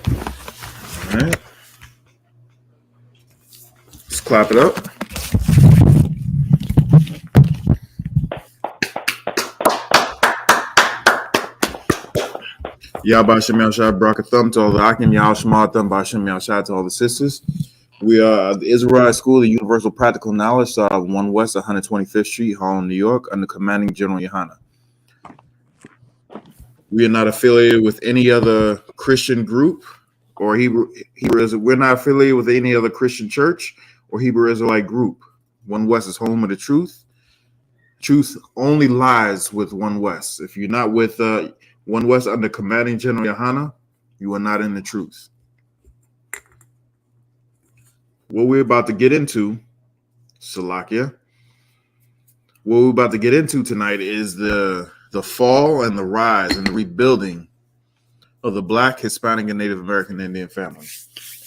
All right. Let's clap it up. Yabashim Yashad Brakathum to all the Akim Yashmathum Bashim Yashad to all the sisters. We are the Israelite School of Universal Practical Knowledge, 1 West 125th Street, Harlem, New York, under commanding General Yahanna. We are not affiliated with any other Christian group or Hebrew Israel. We're not affiliated with any other Christian church or Hebrew Israelite group. 1 West is home of the truth. Truth only lies with 1 West. If you're not with 1 West under commanding General Yahanna, you are not in the truth. What we're about to get into, Salakia, what we're about to get into tonight is the fall and the rise and the rebuilding of the Black, Hispanic, and Native American Indian family.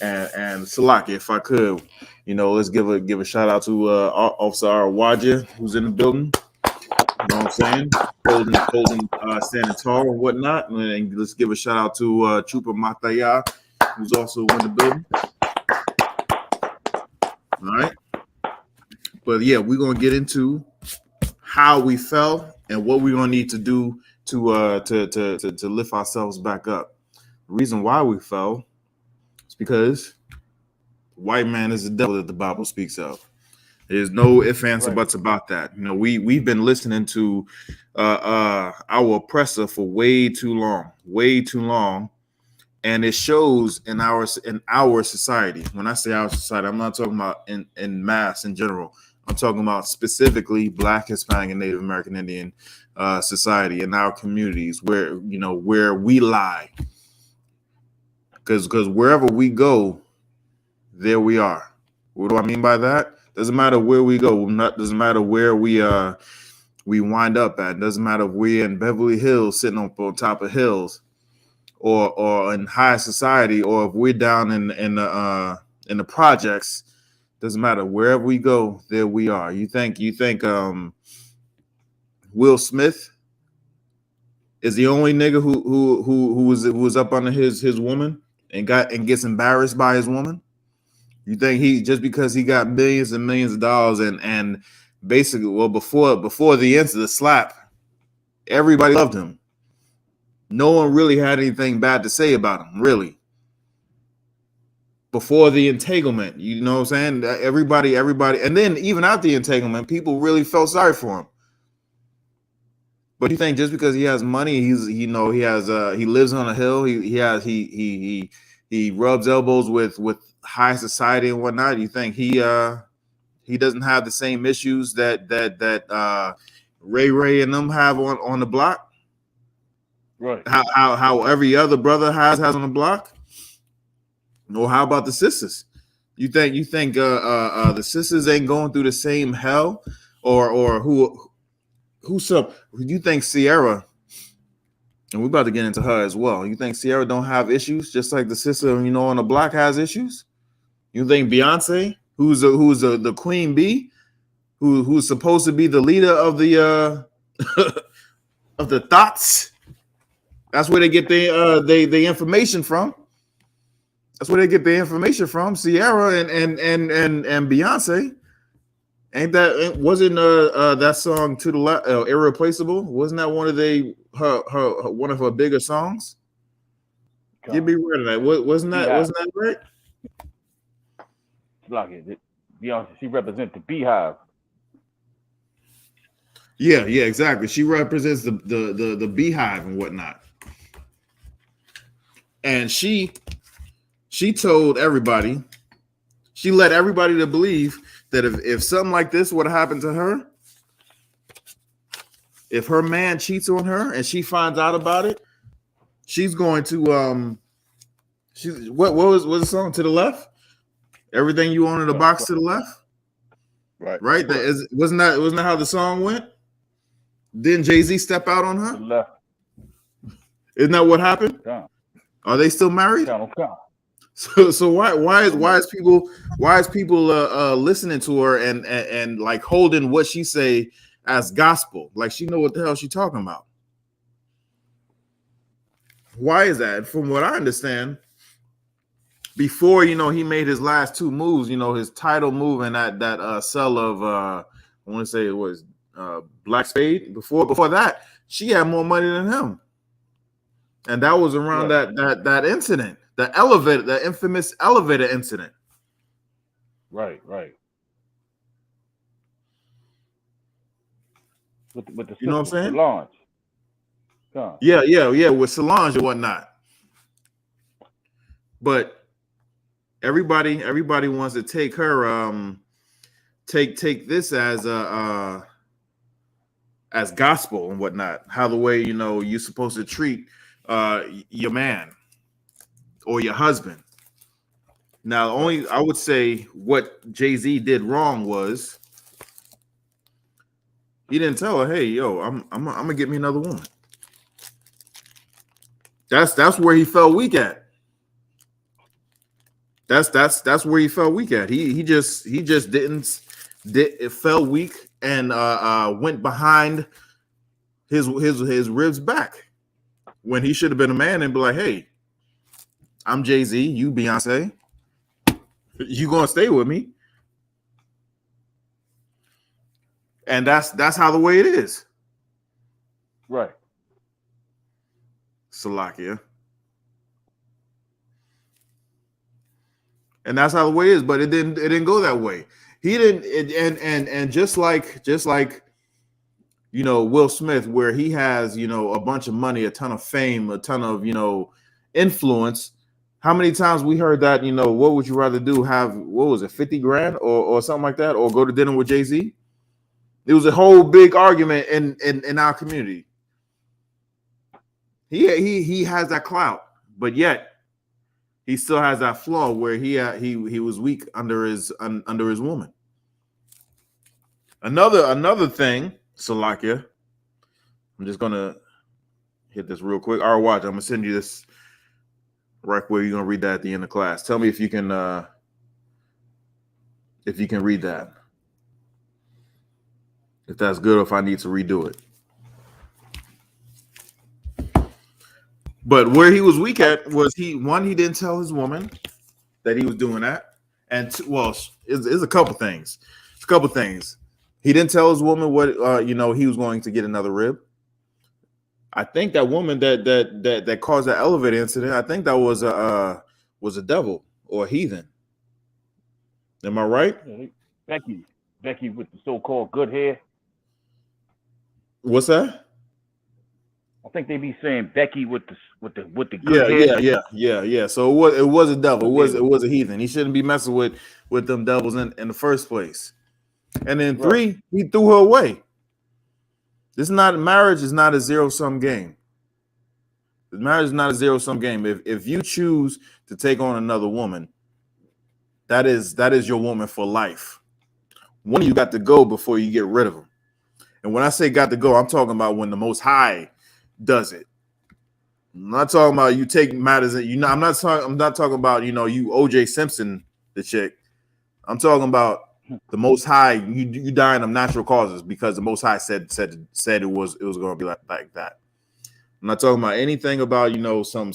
And Salakia, if I could, let's give a shout out to Officer Arwaja, who's in the building. You know what I'm saying? Holding standing tall and whatnot. And let's give a shout out to Trooper Mataya, who's also in the building. All right. But yeah, we're gonna get into how we fell and what we're gonna need to do to lift ourselves back up. The reason why we fell is because the white man is the devil that the Bible speaks of. There's no ifs, ands, or buts about that. We've been listening to our oppressor for way too long. And it shows in our society. When I say our society, I'm not talking about in mass in general. I'm talking about specifically Black, Hispanic, and Native American Indian society in our communities where we lie. Because wherever we go, there we are. What do I mean by that? Doesn't matter where we go. Doesn't matter where we wind up at. Doesn't matter if we're in Beverly Hills, sitting on top of hills, or in high society, or if we're down in the projects. Doesn't matter. Wherever we go, there we are. You think Will Smith is the only nigga who was up under his woman and gets embarrassed by his woman? You think he, just because he got millions and millions of dollars and basically, well, before the incident, the slap, everybody loved him. No one really had anything bad to say about him, really. Before the entanglement, you know what I'm saying? Everybody, and then even after the entanglement, people really felt sorry for him. But you think just because he has money, he lives on a hill, he rubs elbows with high society and whatnot, you think he doesn't have the same issues that Ray and them have on the block? Right. How every other brother has on the block? Or how about the sisters? You think the sisters ain't going through the same hell? Or who's up? You think Sierra, and we're about to get into her as well, you think Sierra don't have issues just like the sister on the block has issues? You think Beyonce, who's the queen bee, who's supposed to be the leader of the of the thoughts, that's where they get the information from. That's where they get the information from. Sierra and Beyonce. Wasn't that song To the Left, Irreplaceable? Wasn't that one of her bigger songs? Give me rid of that. Wasn't that right? Like it. Beyonce, she represents the beehive. Yeah, exactly. She represents the beehive and whatnot. And she told everybody, she led everybody to believe that if something like this would have happened to her, if her man cheats on her and she finds out about it, she's going to what was the song? To the Left? Everything you want in the box to the left? Right. Wasn't that how the song went? Didn't Jay-Z step out on her? To the left. Isn't that what happened? Yeah. Are they still married? So why is people listening to her and like holding what she say as gospel? Like she know what the hell she talking about. Why is that? From what I understand, before he made his last two moves, his title move and that sell of I want to say it was Black Spade. Before that, she had more money than him, and that was around that incident, the infamous elevator incident. Right. With the You know what I'm saying? Solange. Yeah, with Solange and whatnot. But everybody wants to take her take this as as gospel and whatnot. How the way you're supposed to treat your man or your husband. Now, only I would say what Jay-Z did wrong was he didn't tell her, "Hey, yo, I'm gonna get me another woman." That's where he fell weak at. That's where he fell weak at. He just it fell weak and went behind his ribs back when he should have been a man and be like, "Hey, I'm Jay-Z, you Beyonce, you gonna stay with me?" And that's how the way it is. Right. Salakia. And that's how the way is, but it didn't go that way. He didn't and just like Will Smith, where he has a bunch of money, a ton of fame, a ton of influence. How many times we heard that, what would you rather do? Have, what was it, 50 grand or something like that, or go to dinner with Jay-Z? It was a whole big argument in our community. He has that clout, but yet he still has that flaw where he was weak under his woman. Another thing, Salakia. I'm just gonna hit this real quick. All right, watch. I'm gonna send you this right where you're gonna read that at the end of class. Tell me if you can read that. If that's good, or if I need to redo it. But where he was weak at was he didn't tell his woman that he was doing that, and it's a couple things. It's a couple things. He didn't tell his woman what he was going to get another rib. I think that woman that caused that elevator incident, I think that was a devil or a heathen. Am I right? Becky with the so-called good hair. What's that? I think they be saying Becky with the good hair. Yeah. So it was a devil. It was a heathen. He shouldn't be messing with them devils in the first place. And then 3, he threw her away. Marriage is not a zero-sum game. Marriage is not a zero-sum game. If you choose to take on another woman, that is your woman for life. One of you got to go before you get rid of them. And when I say got to go, I'm talking about when the Most High does it. I'm not talking about you take matters that I'm not talking about you O.J. Simpson the chick. I'm talking about the Most High. You dying of natural causes because the Most High said it was going to be like that. I'm not talking about anything about some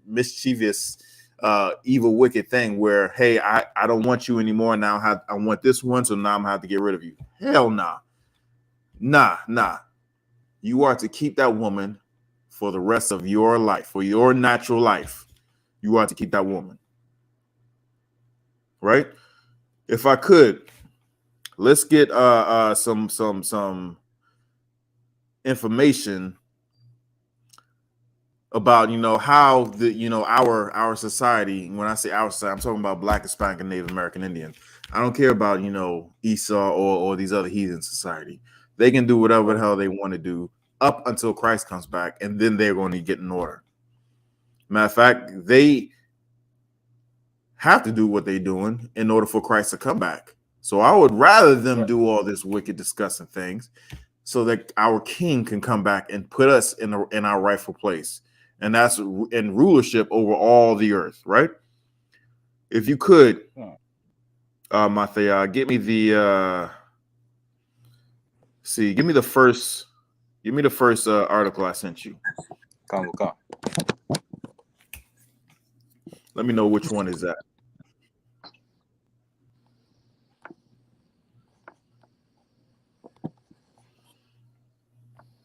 mischievous evil wicked thing where, hey, I don't want you anymore now. I want this one, so now I'm gonna have to get rid of you. Hell nah. You are to keep that woman for the rest of your life, for your natural life. You are to keep that woman. Right? If I could, let's get some information about how the our society. When I say our society, I'm talking about Black, Hispanic, and Native American Indian. I don't care about Esau or these other heathen society. They can do whatever the hell they want to do up until Christ comes back, and then they're going to get in order. Matter of fact, they have to do what they're doing in order for Christ to come back. So I would rather them do all this wicked, disgusting things so that our King can come back and put us in our rightful place. And that's in rulership over all the earth, right? If you could, Mathia, give me the give me the first article I sent you. Come. Let me know which one is that.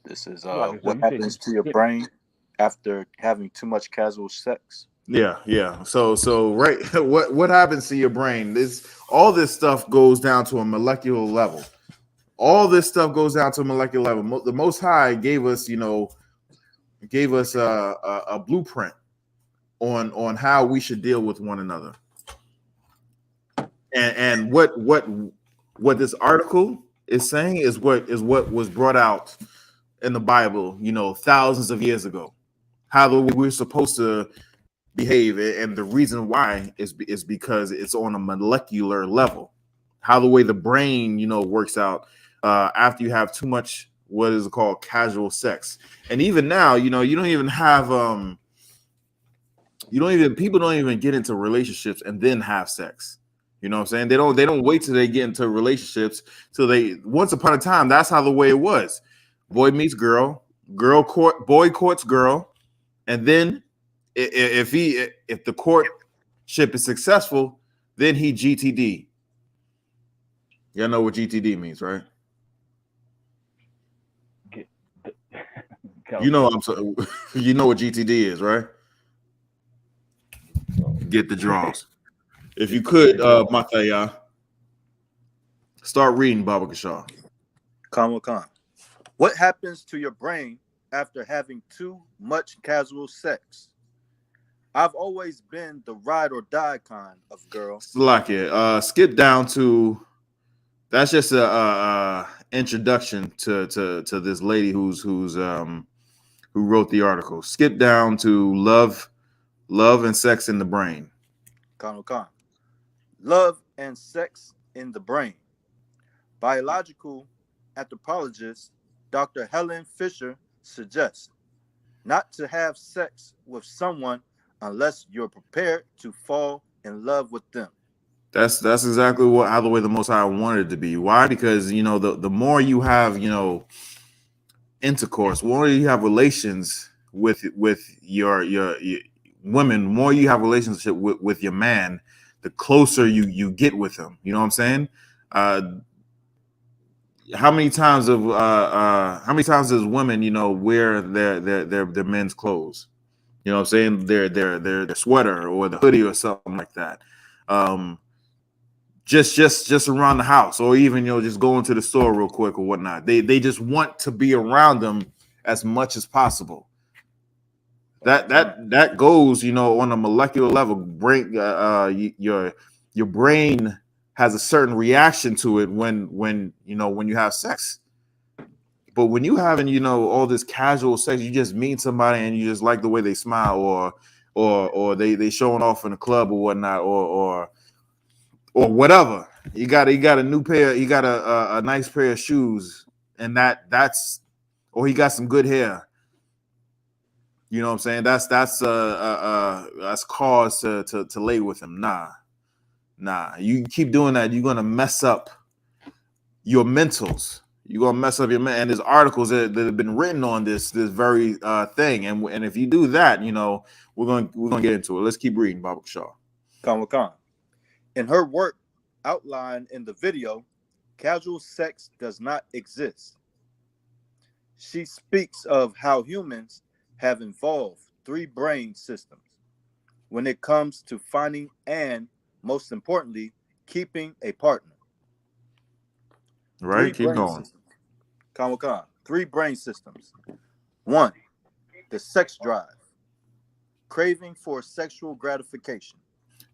This is Like I said, what you said happens to your brain after having too much casual sex. Yeah. So right, what happens to your brain? All this stuff goes down to a molecular level. All this stuff goes down to a molecular level. The Most High gave us, a blueprint on how we should deal with one another. And what this article is saying is what was brought out in the Bible, thousands of years ago. How we're supposed to behave, and the reason why is because it's on a molecular level. How the way the brain, works out after you have too much what is called casual sex, and even now, you don't even have people don't even get into relationships and then have sex. You know what I'm saying? They don't wait till they get into relationships. So once upon a time, that's how the way it was. Boy meets girl, boy courts girl, and then if the courtship is successful, then he GTD. Y'all know what GTD means, right? get You know you know what GTD is, right? Get the draws. If you could, Mataya, start reading Baba Kashaw. Khan. What happens to your brain after having too much casual sex? I've always been the ride or die kind of girl. Slakia, skip down to that's just a introduction to this lady who wrote the article. Skip down to love and sex in the brain. Khan. Love and sex in the brain. Biological anthropologist Dr. Helen Fisher suggests not to have sex with someone unless you're prepared to fall in love with them. That's exactly how the way the Most High wanted it to be. Why? Because the more you have intercourse, the more you have relations with your women, the more you have relationship with your man, the closer you get with him. You know what I'm saying? How many times does women wear their men's clothes? You know what I'm saying? Their sweater or the hoodie or something like that. Just around the house, or even just going to the store real quick or whatnot. They just want to be around them as much as possible. That goes on a molecular level. Your brain has a certain reaction to it when you have sex. But when you having all this casual sex, you just meet somebody and you just like the way they smile, or they showing off in a club or whatnot, or whatever. You got a new pair, you got a nice pair of shoes, and that's or he got some good hair. You know what I'm saying? That's cause to lay with him. Nah. You keep doing that, you're gonna mess up your mentals. You're gonna mess up your and there's articles that have been written on this very thing. And if you do that, we're gonna get into it. Let's keep reading, Baba Shaw. Khan. In her work outlined in the video, casual sex does not exist. She speaks of how humans have involved three brain systems when it comes to finding and, most importantly, keeping a partner. Right, keep going. Khan. Three brain systems. One, the sex drive, craving for sexual gratification.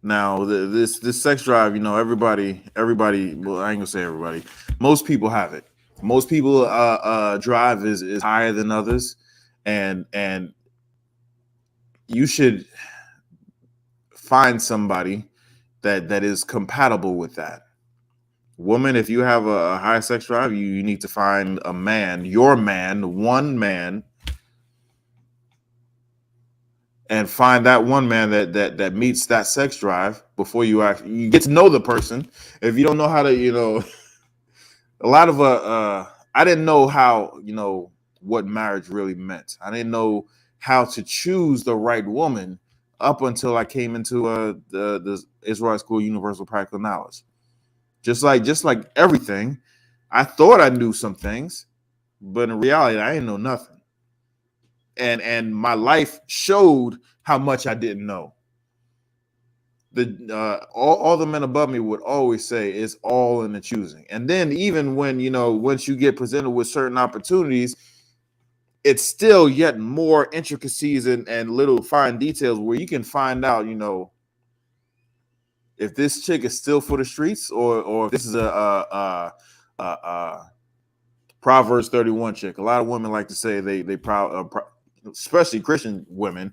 Now, this sex drive, everybody. Well, I ain't gonna say everybody. Most people have it. Most people drive is higher than others, and you should find somebody that is compatible with that. Woman, if you have a high sex drive, you need to find a man, your man, one man, and find that one man that meets that sex drive before you get to know the person. If you don't know how to, a lot of I didn't know how, what marriage really meant. I didn't know how to choose the right woman up until I came into the Israelite School of Universal Practical Knowledge. Just like everything, I thought I knew some things, but in reality, I didn't know nothing. And my life showed how much I didn't know. All the men above me would always say it's all in the choosing. And then even when, once you get presented with certain opportunities, it's still yet more intricacies and little fine details where you can find out, if this chick is still for the streets or if this is a Proverbs 31 chick. A lot of women like to say especially Christian women,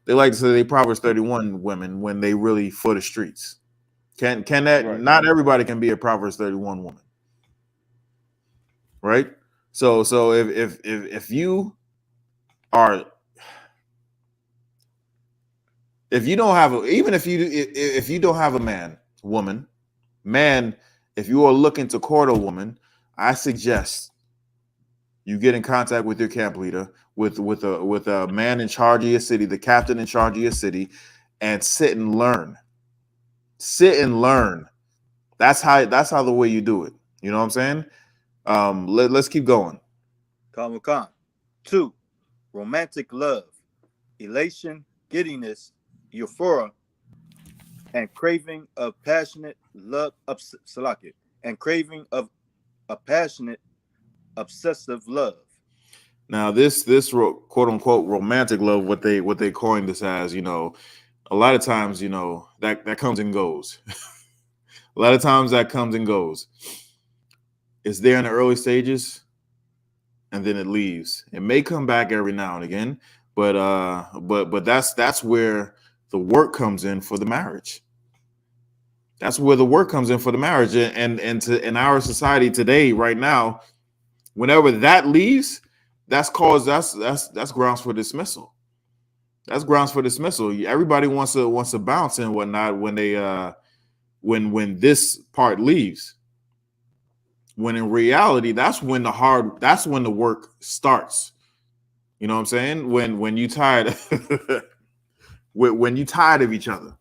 they like to say they Proverbs 31 women when they really for the streets. Can that Right. Not everybody can be a Proverbs 31 woman, right? So if you are, if you don't have if you don't have a man, if you are looking to court a woman, I suggest you get in contact with your camp leader, with a man in charge of your city, the captain in charge of your city, and sit and learn. Sit and learn. That's how the way you do it. You know what I'm saying? Let's keep going. Khan. 2. Romantic love, elation, giddiness, euphoria, and craving of passionate love, and craving of a passionate, obsessive love. Now, this quote unquote romantic love, what they coined this as, a lot of times, that comes and goes. A lot of times that comes and goes. It's there in the early stages, and then it leaves. It may come back every now and again, but that's where the work comes in for the marriage. That's where the work comes in for the marriage, and in our society today, right now, whenever that leaves, that's grounds for dismissal. That's grounds for dismissal. Everybody wants to bounce and whatnot when they when this part leaves. When in reality, that's when the work starts. You know what I'm saying? When you tired when you tired of each other,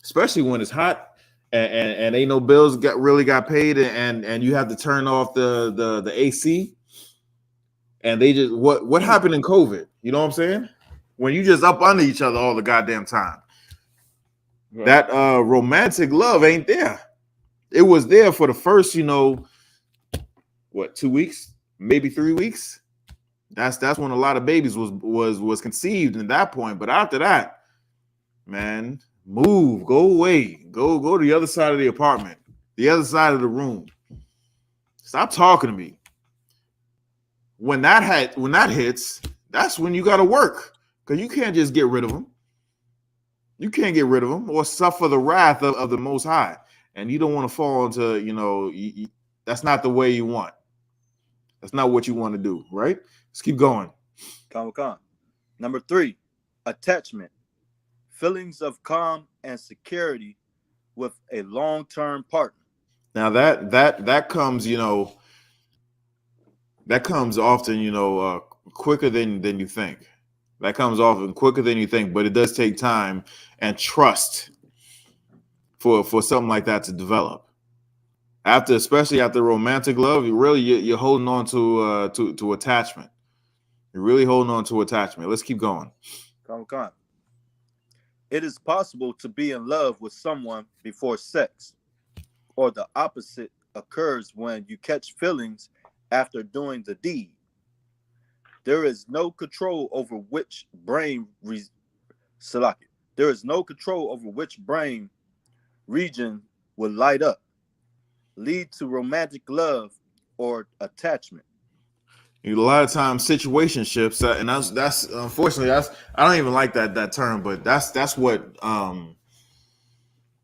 especially when it's hot and ain't no bills got paid and you have to turn off the AC. And they just what happened in COVID? You know what I'm saying? When you just up under each other all the goddamn time. Right. That romantic love ain't there. It was there for the first, 2 weeks, maybe 3 weeks. That's when a lot of babies was conceived at that point. But after that, man, move, go away, go to the other side of the apartment, the other side of the room. Stop talking to me. When that hits, that's when you got to work, because you can't just get rid of them. You can't get rid of them or suffer the wrath of the Most High, and you don't want to fall into that's not the way you want. That's not what you want to do, right? Let's keep going. Khan. Number 3, attachment, feelings of calm and security with a long-term partner. Now that comes, that comes often, quicker than you think. That comes often quicker than you think, but it does take time and trust for something like that to develop. Especially after romantic love, you're holding on to attachment. You're really holding on to attachment. Let's keep going. Khan. It is possible to be in love with someone before sex, or the opposite occurs when you catch feelings after doing the deed. There is no control over which brain There is no control over which brain region will light up, lead to romantic love or attachment. A lot of times situationships, and that's unfortunately I don't even like that term, but that's what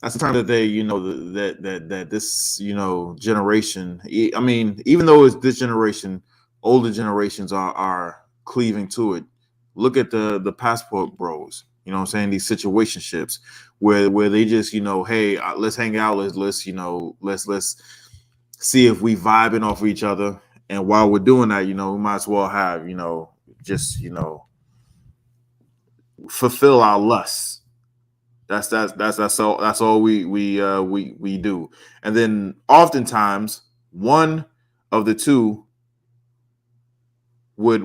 that's the term that they that this generation. I mean, even though it's this generation, older generations are cleaving to it. Look at the passport bros. You know what I'm saying? These situationships where they just hey, let's hang out, let's see if we vibing off of each other. And while we're doing that, we might as well have, just, fulfill our lusts. That's all we do. And then oftentimes one of the two would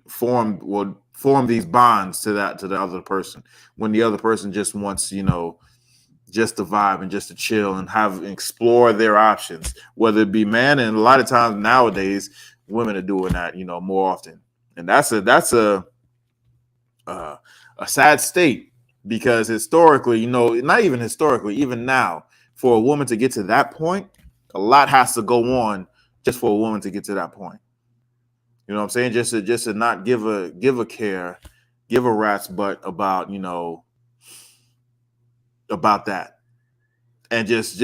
form these bonds to the other person, when the other person just wants, just to vibe and just to chill and explore their options, whether it be man. And a lot of times nowadays women are doing that, more often. And that's a sad state, because historically, not even historically, even now, for a woman to get to that point, a lot has to go on just for a woman to get to that point. You know what I'm saying? Just to not give a rat's butt about, about that, and just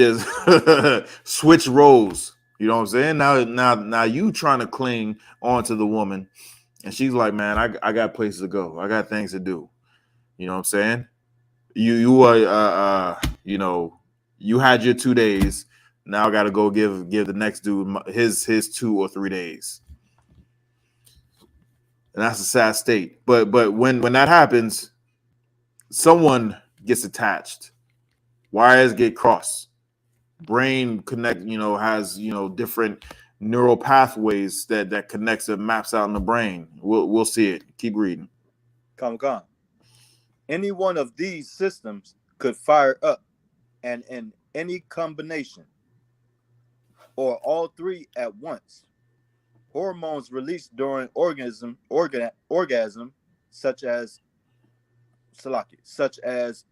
switch roles. You know what I'm saying? Now you trying to cling onto the woman, and she's like, man, I got places to go. I got things to do. You know what I'm saying? You had your 2 days. Now I got to go give the next dude his 2 or 3 days. And that's a sad state. But when that happens, someone gets attached. Wires get crossed. Brain connect, has, different neural pathways that connects and maps out in the brain. We'll see it. Keep reading. Come. Any one of these systems could fire up, and in any combination, or all three at once. Hormones released during orgasm, such as oxytocin,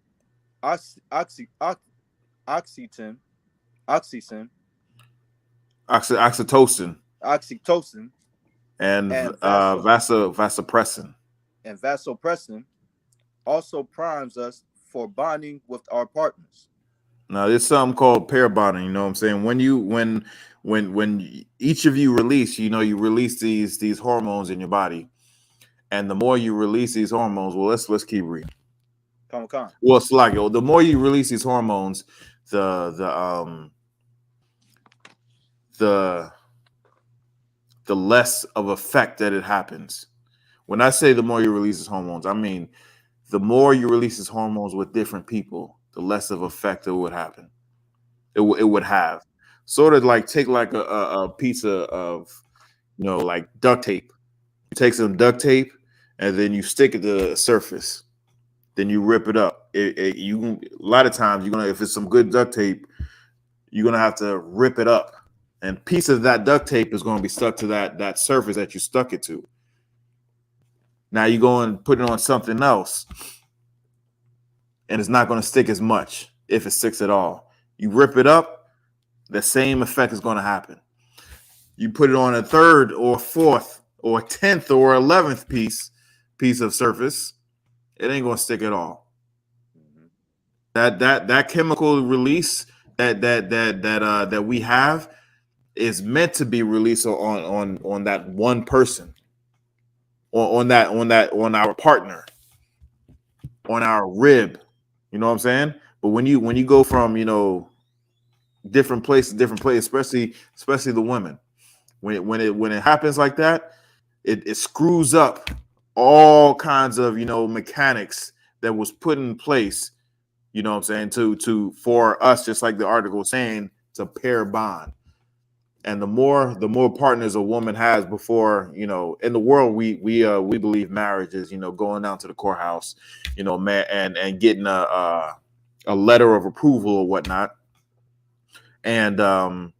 Oxytocin, and vasopressin. And vasopressin also primes us for bonding with our partners. Now, there's something called pair bonding. You know what I'm saying? When each of you release, you release these hormones in your body, and the more you release these hormones, well, let's keep reading. Come. Well, it's like, the more you release these hormones, the less of effect that it happens. When I say the more you release these hormones, I mean the more you release these hormones with different people, the less of effect it would happen. It would have. Sort of like, take like a piece of, like duct tape. You take some duct tape and then you stick it to the surface. Then you rip it up. A lot of times if it's some good duct tape, you're gonna have to rip it up, and piece of that duct tape is going to be stuck to that surface that you stuck it to. Now you go and put it on something else, and it's not going to stick as much, if it sticks at all. You rip it up, the same effect is going to happen. You put it on a third or fourth or 10th or 11th piece of surface, it ain't going to stick at all. That chemical release that we have is meant to be released on that one person, or on our partner, on our rib. You know what I'm saying? But when you go from, different place to different place, especially the women, when it happens like that, it screws up all kinds of, mechanics that was put in place, you know what I'm saying, for us, just like the article was saying, to pair bond. And the more partners a woman has before, in the world, we believe marriage is, going down to the courthouse, man, and getting a letter of approval or whatnot, and a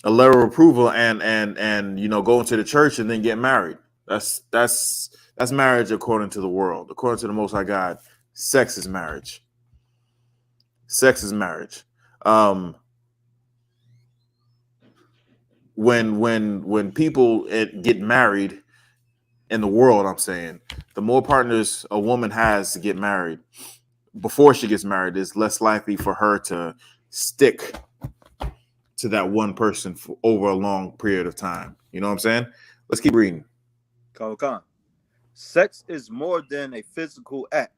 letter of approval, and going to the church and then get married. That's marriage according to the world. According to the Most High God, sex is marriage. Sex is marriage. When people get married in the world, I'm saying, the more partners a woman has to get married before she gets married, is less likely for her to stick to that one person for over a long period of time. You know what I'm saying? Let's keep reading. Come. Sex is more than a physical act.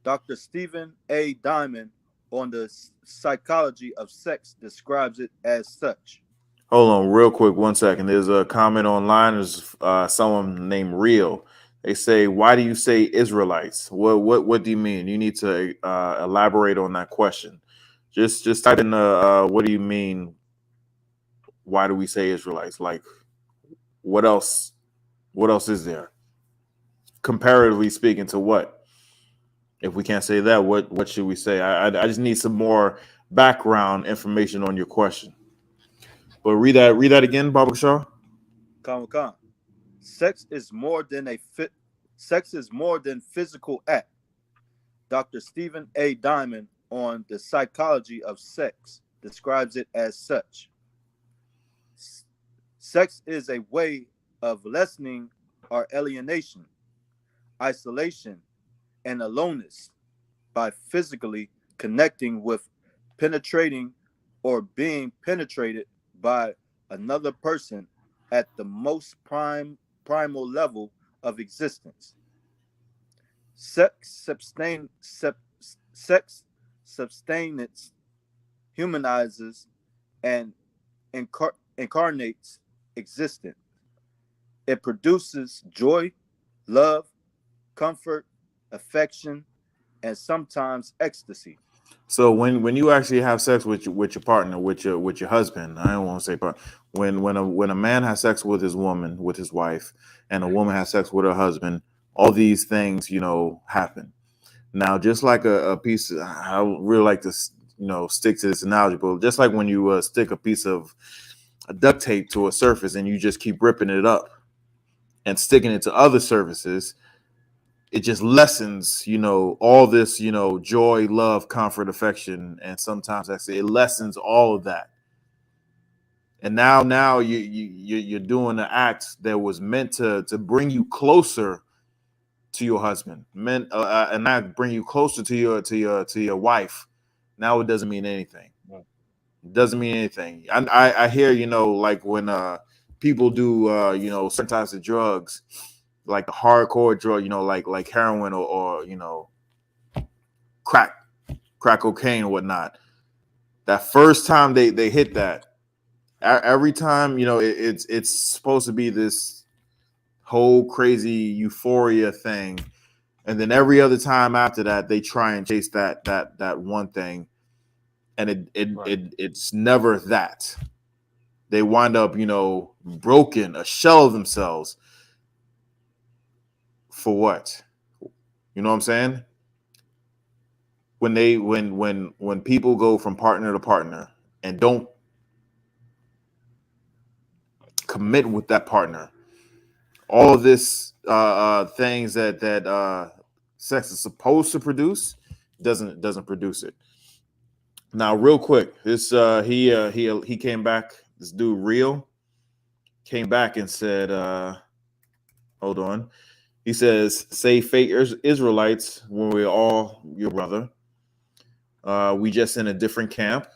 Dr. Stephen A. Diamond on the psychology of sex describes it as such. Hold on real quick, 1 second. There's a comment online. There's someone named Real They say, why do you say Israelites? What do you mean? You need to elaborate on that question. Just type in what do you mean? Why do we say Israelites? Like, what else? What else is there? Comparatively speaking to what? If we can't say that, what should we say? I just need some more background information on your question. But read that again, Baba Shaw. Khan. Sex is more than physical act. Dr. Stephen A. Diamond on the psychology of sex describes it as such. Sex is a way of lessening our alienation, isolation, and aloneness by physically connecting with, penetrating, or being penetrated by another person at the most primal level of existence. Sex sustenance humanizes and incarnates existence. It produces joy, love, comfort, affection, and sometimes ecstasy. So when you actually have sex with your partner, with your husband, I don't want to say partner. When a man has sex with his woman, with his wife, and a woman has sex with her husband, all these things, happen. Now, just like a piece, I really like to, stick to this analogy, but just like when you stick a piece of duct tape to a surface and you just keep ripping it up and sticking it to other surfaces, it just lessens, all this, joy, love, comfort, affection, and sometimes actually it lessens all of that. And now you're doing an act that was meant to bring you closer to your husband, meant and not bring you closer to your wife. Now it doesn't mean anything. It doesn't mean anything. I hear, like when people do certain types of drugs, like the hardcore drug, like heroin or crack cocaine or whatnot. That first time they hit that, every time, it's supposed to be this whole crazy euphoria thing, and then every other time after that they try and chase that one thing, and it's never that. They wind up, broken, a shell of themselves. For what? You know what I'm saying? When people go from partner to partner and don't commit with that partner, all of this things that sex is supposed to produce doesn't produce it. Now, real quick, this he came back. This dude Real came back and said, hold on. He says, say fake Israelites when we're all your brother. We just in a different camp.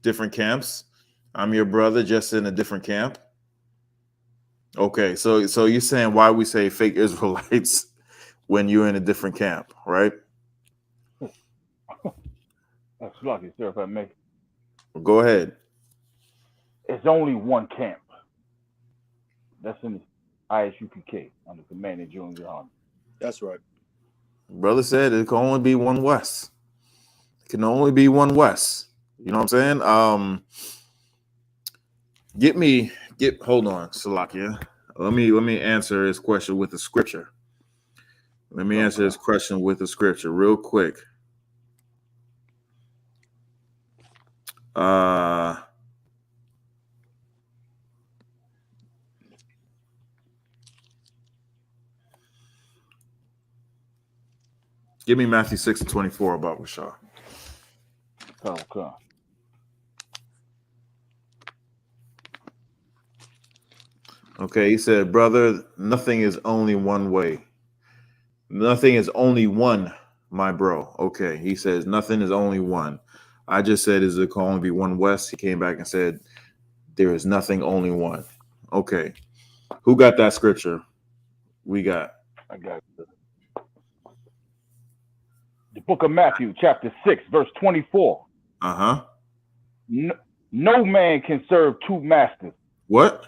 Different camps. I'm your brother, just in a different camp. Okay, so you're saying why we say fake Israelites when you're in a different camp, right? That's lucky, sir, if I may. Well, go ahead. It's only one camp. That's in the I.S.U.P.K. under command of General Yahanna. That's right. Brother said it can only be one West. It can only be one West. You know what I'm saying? Hold on, Salakia. Let me answer his question with the scripture. Let me answer his question with the scripture real quick. Give me Matthew 6:24 about Rashad. Okay. Okay, he said, brother, nothing is only one way. Nothing is only one, my bro. Okay, he says nothing is only one. I just said, is it can only be one West? He came back and said, there is nothing only one. Okay, who got that scripture? We got. I got it. The book of Matthew, chapter 6, verse 24. Uh-huh. No man can serve two masters. What?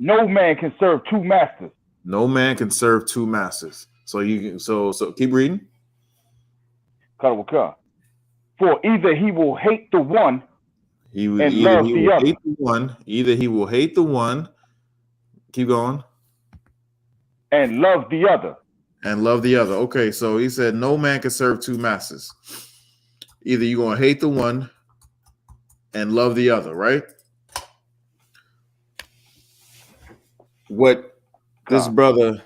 No man can serve two masters. No man can serve two masters. So keep reading. For either he will hate the one and love the other. Hate the one. Either he will hate the one. Keep going. And love the other. And love the other. Okay, so he said no man can serve two masters. Either you're going to hate the one and love the other, right? What this brother...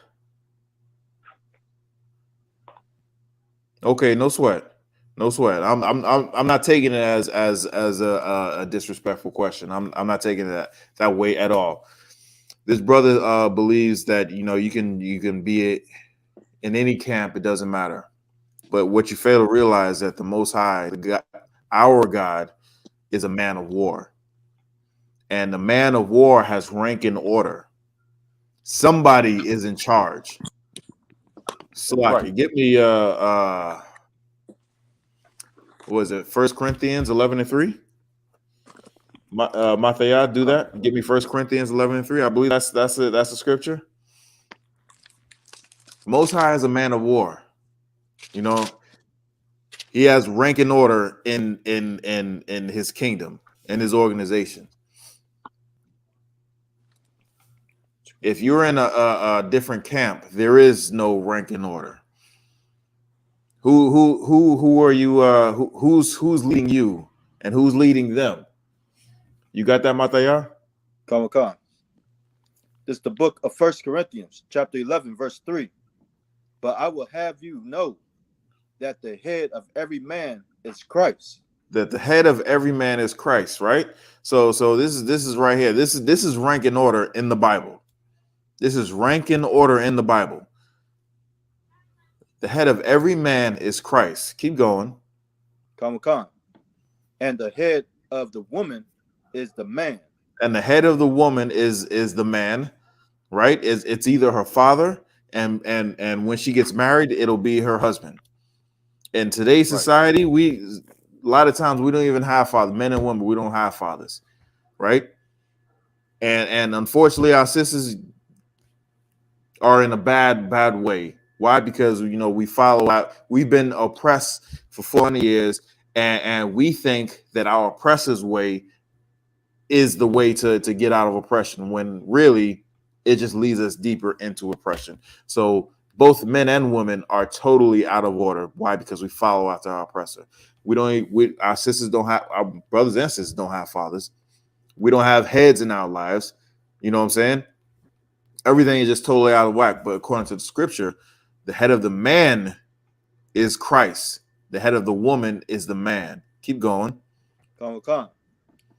Okay, no sweat. No sweat. I'm not taking it as a disrespectful question. I'm not taking it that way at all. This brother believes that you can be in any camp, it doesn't matter. But what you fail to realize that the Most High, our God, is a man of war, and the man of war has rank and order. Somebody is in charge. Slaki, right. Get me what was it? 1 Corinthians 11:3. Mathaya, do that. Give me 1 Corinthians 11:3. I believe that's a scripture. Most High is a man of war. He has rank and order in his kingdom, in his organization. If you're in a different camp, there is no rank and order. Who are you? Who's leading you, and who's leading them? You got that, Mataya? Come on. This is the book of 1 Corinthians, chapter 11, verse 3. But I will have you know that the head of every man is Christ. That the head of every man is Christ, right? So this is right here. This is rank and order in the Bible. This is rank and order in the Bible. The head of every man is Christ. Keep going. Come. And the head of the woman is the man. And the head of the woman is the man, right? It's either her father, and when she gets married, it'll be her husband. In today's society, a lot of times we don't even have fathers, men and women. We don't have fathers, right? And unfortunately, our sisters are in a bad way. Why? Because we follow out. We've been oppressed for 400 years, and we think that our oppressor's way is the way to get out of oppression, when really it just leads us deeper into oppression. So both men and women are totally out of order. Why? Because we follow after our oppressor. Our sisters don't have, our brothers and sisters don't have fathers. We don't have heads in our lives. You know what I'm saying? Everything is just totally out of whack. But according to the scripture, the head of the man is Christ. The head of the woman is the man. Keep going. Come.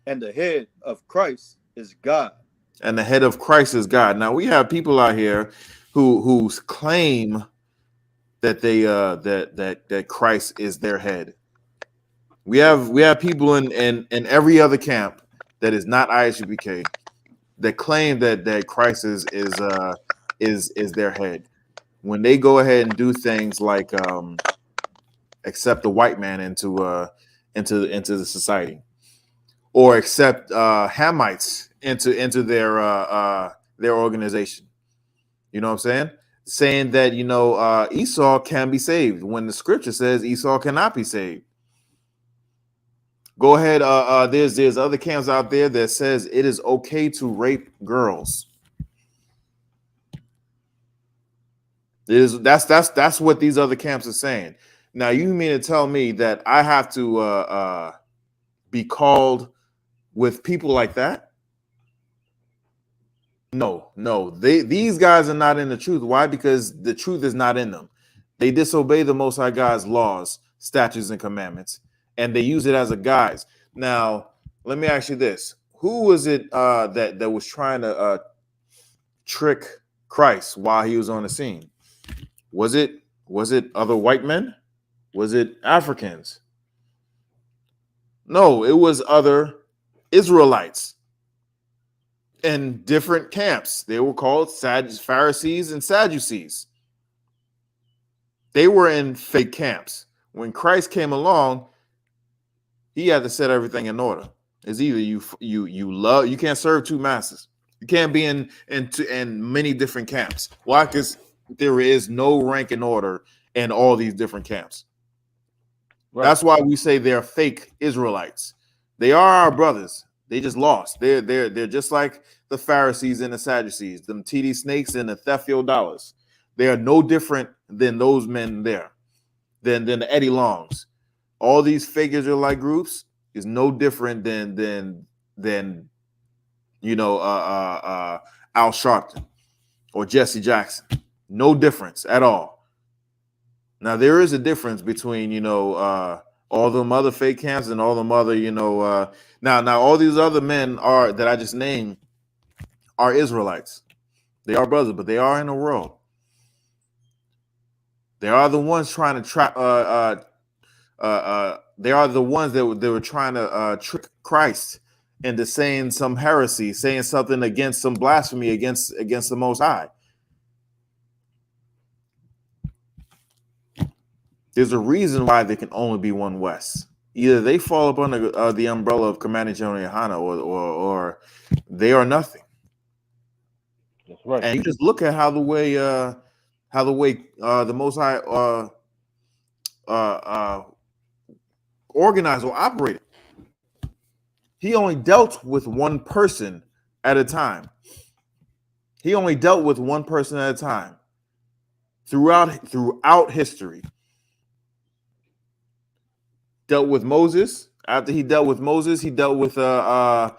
And the head of Christ is God. And the head of Christ is God. Now we have people out here who claim that they that Christ is their head. We have people in every other camp that is not I.S.U.P.K. that claim that Christ is their head. When they go ahead and do things like accept the white man into the society, or accept Hamites into their organization. You know what I'm saying? Saying that Esau can be saved when the scripture says Esau cannot be saved. Go ahead. There's other camps out there that says it is okay to rape girls. That's what these other camps are saying. Now you mean to tell me that I have to be called with people like that? No. These guys are not in the truth. Why? Because the truth is not in them. They disobey the Most High God's laws, statutes, and commandments, and they use it as a guise. Now, let me ask you this: who was it that was trying to trick Christ while he was on the scene? Was it other white men? Was it Africans? No, it was other Israelites in different camps. They were called Pharisees and Sadducees. They were in fake camps. When Christ came along, he had to set everything in order. It's either you can't serve two masters. You can't be in many different camps. Why? Because there is no rank and order in all these different camps. Right. That's why we say they're fake Israelites. They are our brothers. They just lost. They're just like the Pharisees and the Sadducees, them TD snakes and the Thefio dollars. They are no different than those men there, than the Eddie Longs. All these fake Israelite groups is no different than Al Sharpton or Jesse Jackson. No difference at all. Now there is a difference between all them other fake camps and all them other now all these other men are that I just named are Israelites. They are brothers, but they are in the world. They are the ones trying to trap. They are the ones that were trying to trick Christ into saying some heresy, saying something against some blasphemy against the Most High. There's a reason why there can only be one West. Either they fall up under the umbrella of Commander General Yahanna, or they are nothing. That's right. And you just look at how the way the Most High organized or operated. He only dealt with one person at a time. He only dealt with one person at a time throughout history. Dealt with Moses. After he dealt with Moses, he dealt with Joshua.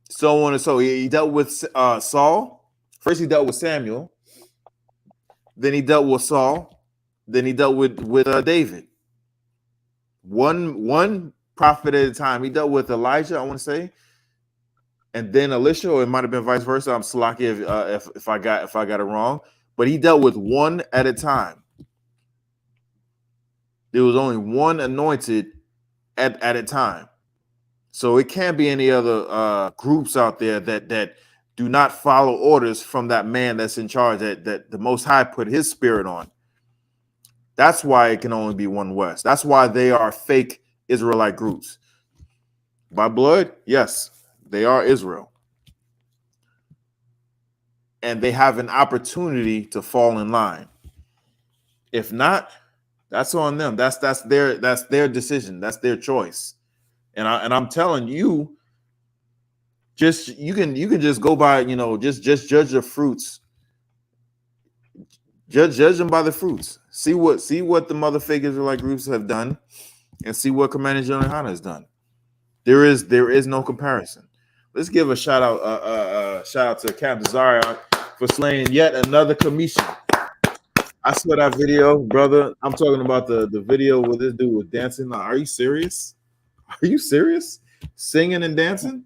So on and so. He dealt with Saul. First, he dealt with Samuel. Then he dealt with Saul. Then he dealt with David. One prophet at a time. He dealt with Elijah, I want to say, and then Elisha, or it might have been vice versa. I'm slocky if I got it wrong. But he dealt with one at a time. There was only one anointed at a time. So it can't be any other groups out there that do not follow orders from that man that's in charge, that the Most High put his spirit on. That's why it can only be one West. That's why they are fake Israelite groups. By blood, yes, they are Israel. And they have an opportunity to fall in line. If not, that's on them. That's their decision. That's their choice. And I'm telling you, you can just go by, just judge the fruits. Judge them by the fruits. See what the mother fake Israelite groups have done, and see what Commander General Yahanna has done. There is no comparison. Let's give a shout out to Captain Zaria for slaying yet another commission. I saw that video, brother. I'm talking about the video where this dude was dancing. Like, are you serious? Are you serious? Singing and dancing?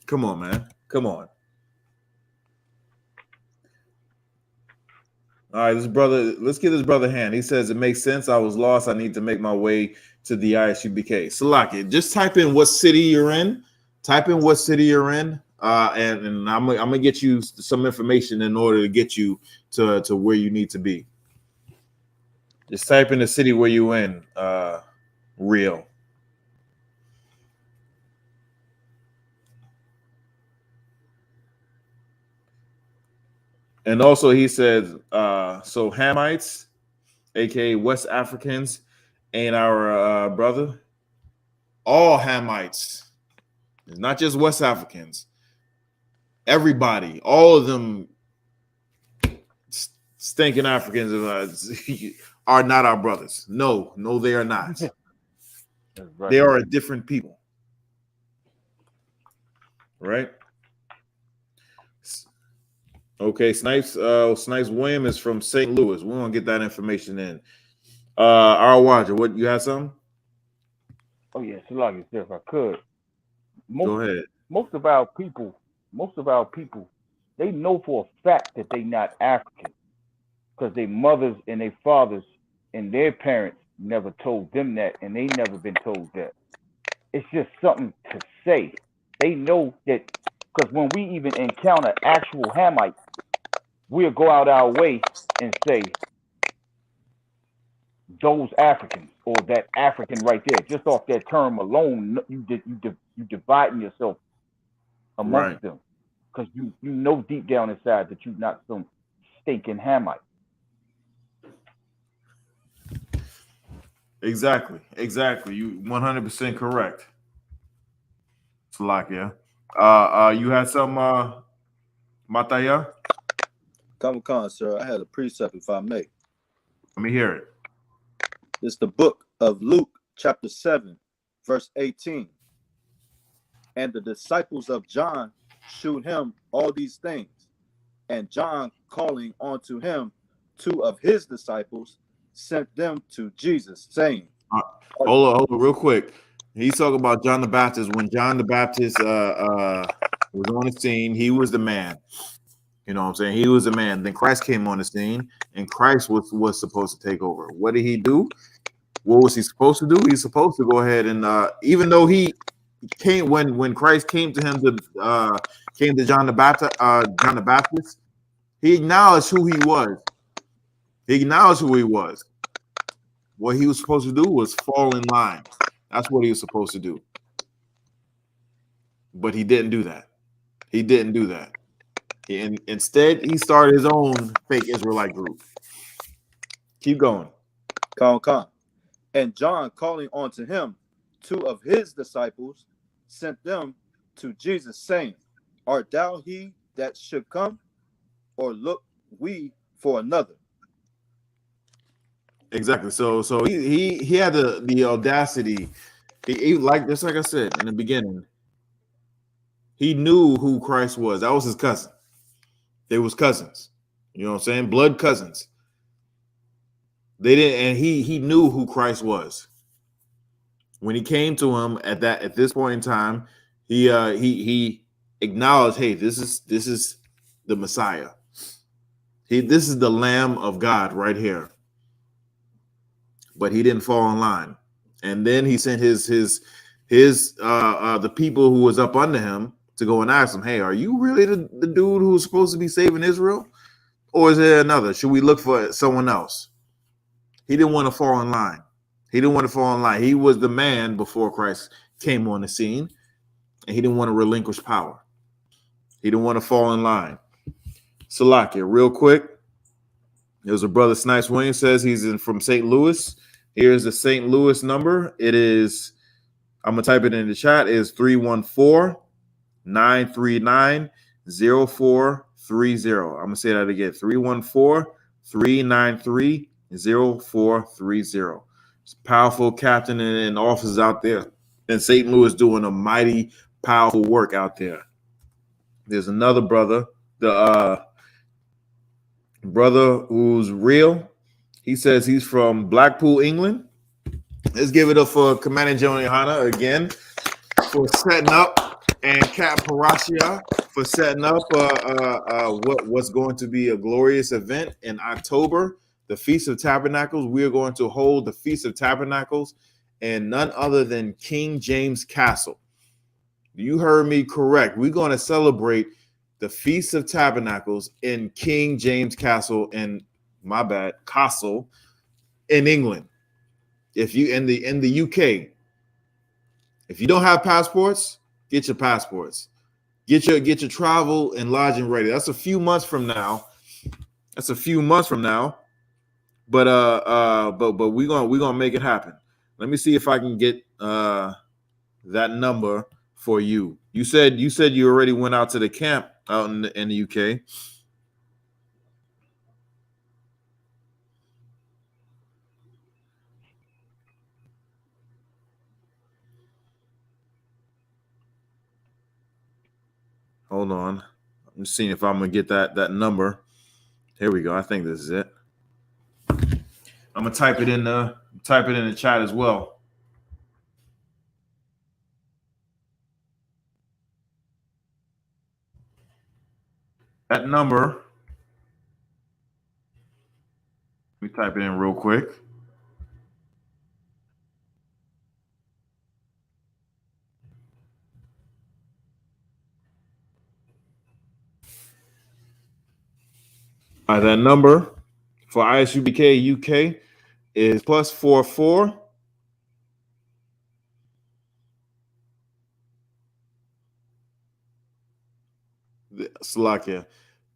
Come on, man. Come on. All right, let's give this brother a hand. He says it makes sense. I was lost. I need to make my way to the I.S.U.P.K. Salaki, just type in what city you're in. Type in what city you're in. And I'm gonna get you some information in order to get you to where you need to be. Just type in the city where you in. Real. And also he says, so Hamites, aka West Africans, ain't our brother. All Hamites. It's not just West Africans. Everybody, all of them stinking Africans are not our brothers. No, they are not. Right. They are a different people. Right? Okay, Snipes William is from St. Louis. We want to get that information in. Our Roger, what you have something? Oh yeah, Salagi, if I could. Go ahead. Most of our people, they know for a fact that they not African, because their mothers and their fathers and their parents never told them that, and they never been told that. It's just something to say. They know that, because when we even encounter actual Hamites, we'll go out our way and say, those Africans, or that African right there, just off that term alone, you dividing yourself amongst Right. them, because you know deep down inside that you're not some stinking Hamite. Exactly. Exactly. You 100% correct. Salakia. You had some Mataya? Come on, sir. I had a precept, if I may. Let me hear it. It's the book of Luke, chapter 7, verse 18. And the disciples of John shewed him all these things. And John, calling unto him 2 of his disciples, sent them to Jesus, saying, Hold on, real quick. He's talking about John the Baptist. When John the Baptist was on the scene, he was the man. You know what I'm saying? He was the man. Then Christ came on the scene, and Christ was supposed to take over. What did he do? What was he supposed to do? He's supposed to go ahead and even though he came when Christ came to him came to John the Baptist, he acknowledged who he was. He acknowledged who he was. What he was supposed to do was fall in line. That's what he was supposed to do. But he didn't do that. He didn't do that. And instead, he started his own fake Israelite group. Keep going. Con. And John, calling unto him 2 of his disciples, sent them to Jesus, saying, Art thou he that should come, or look we for another? Exactly. So he had the audacity. He like just like I said in the beginning, he knew who Christ was. That was his cousin. They was cousins. You know what I'm saying? Blood cousins. They didn't, and he knew who Christ was. When he came to him at this point in time, he acknowledged, hey, this is the Messiah. This is the Lamb of God right here. But he didn't fall in line. And then he sent his the people who was up under him to go and ask him, hey, are you really the dude who's supposed to be saving Israel? Or is there another? Should we look for someone else? He didn't want to fall in line. He didn't want to fall in line. He was the man before Christ came on the scene, and he didn't want to relinquish power. He didn't want to fall in line. Salakia, real quick. There's a brother, Snipes Williams, says he's from St. Louis. Here's the St. Louis number. It is, I'm going to type it in the chat, is 314-939-0430. I'm going to say that again, 314-393-0430. It's a powerful captain and officers out there in St. Louis doing a mighty, powerful work out there. There's another brother, the brother who's real. He says he's from Blackpool, England. Let's give it up for Commander General Yahanna again for setting up, and Cap Parashia for setting up what's going to be a glorious event in October, the Feast of Tabernacles. We are going to hold the Feast of Tabernacles in none other than King James Castle. You heard me correct. We're going to celebrate the Feast of Tabernacles in King James Castle Castle in England. If you in the UK, if you don't have passports, get your passports. Get your travel and lodging ready. That's a few months from now. But we're gonna make it happen. Let me see if I can get that number for you. You said you already went out to the camp out in the UK. Hold on. I'm just seeing if I'm gonna get that number. Here we go. I think this is it. I'm gonna type it in the chat as well. That number. Let me type it in real quick. That number for ISUPK UK is +44 . Salakia.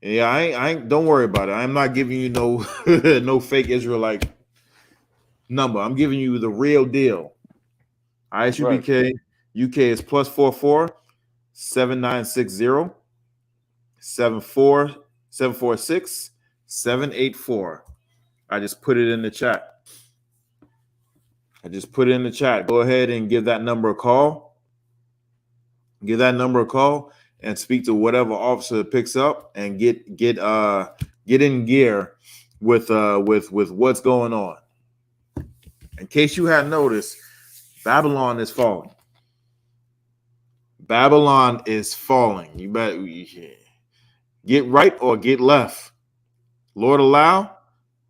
Yeah, I ain't. Don't worry about it. I'm not giving you no no fake Israelite number. I'm giving you the real deal. Right. ISUPK UK is +44 7960 746 784. I just put it in the chat. Go ahead and give that number a call. Give that number a call and speak to whatever officer picks up and get in gear with what's going on. In case you hadn't noticed, Babylon is falling. Babylon is falling. You better get right or get left. Lord allow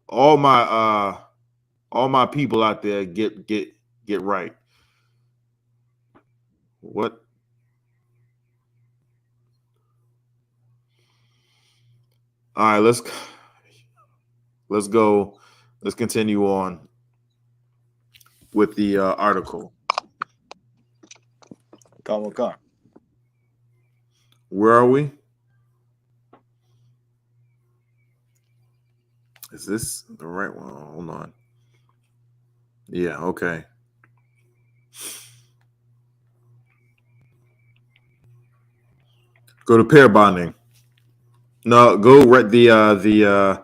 all my people out there get right. What? All right, let's go. Let's continue on with the article. Come. Where are we? Is this the right one? Hold on. Yeah, okay. Go to pair bonding. No, go read the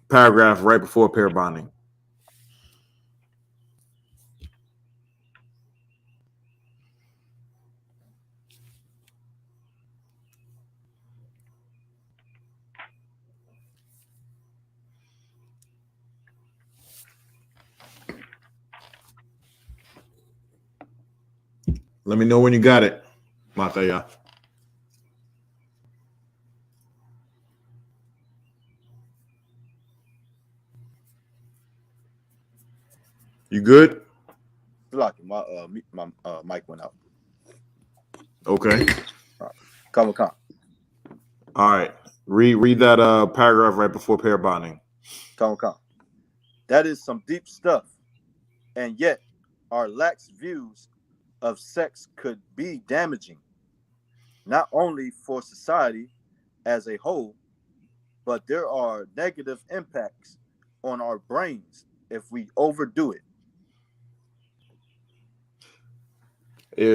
paragraph right before pair bonding. Let me know when you got it, Mataya. You good? Lucky, my mic went out. Okay. Come. All right. Read that paragraph right before pair bonding. Come. That is some deep stuff, and yet our lax views of sex could be damaging, not only for society as a whole, but there are negative impacts on our brains if we overdo it.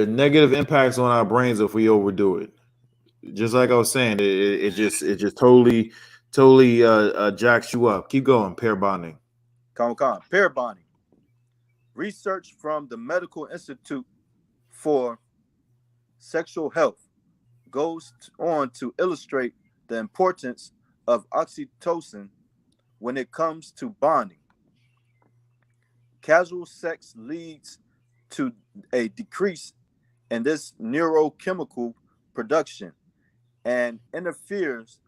Negative impacts on our brains if we overdo it. Just like I was saying, it just totally jacks you up. Keep going. Pair bonding. Pair bonding. Research from the Medical Institute for Sexual Health goes on to illustrate the importance of oxytocin when it comes to bonding. Casual sex leads to a decrease in this neurochemical production and interferes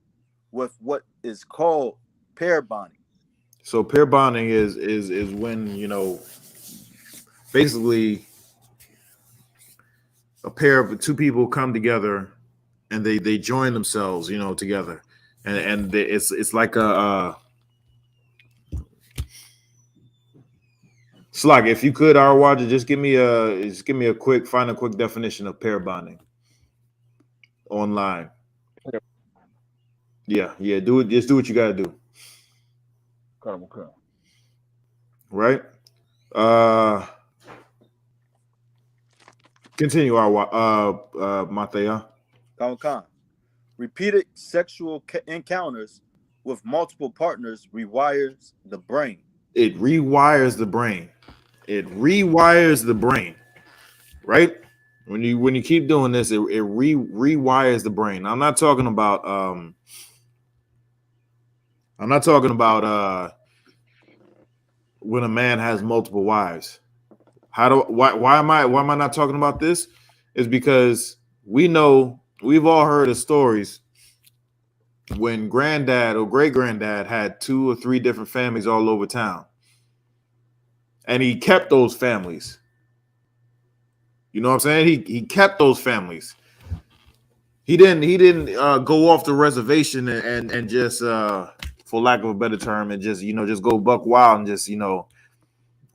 with what is called pair bonding. So pair bonding is when, basically a pair of two people come together and they join themselves, together, and it's like a it's like, if you could, our watcher, just give me a quick definition of pair bonding online. Yeah, do it. Just do what you gotta do. Okay. Right. Continue, our Mathea. Repeated sexual encounters with multiple partners rewires the brain. It rewires the brain. Right? When you keep doing this, it rewires the brain. I'm not talking about when a man has multiple wives. Why am I not talking about this? Is because we've all heard of stories when granddad or great granddad had 2 or 3 different families all over town, and he kept those families. You know what I'm saying? He kept those families. He didn't go off the reservation and just for lack of a better term, and just just go buck wild and just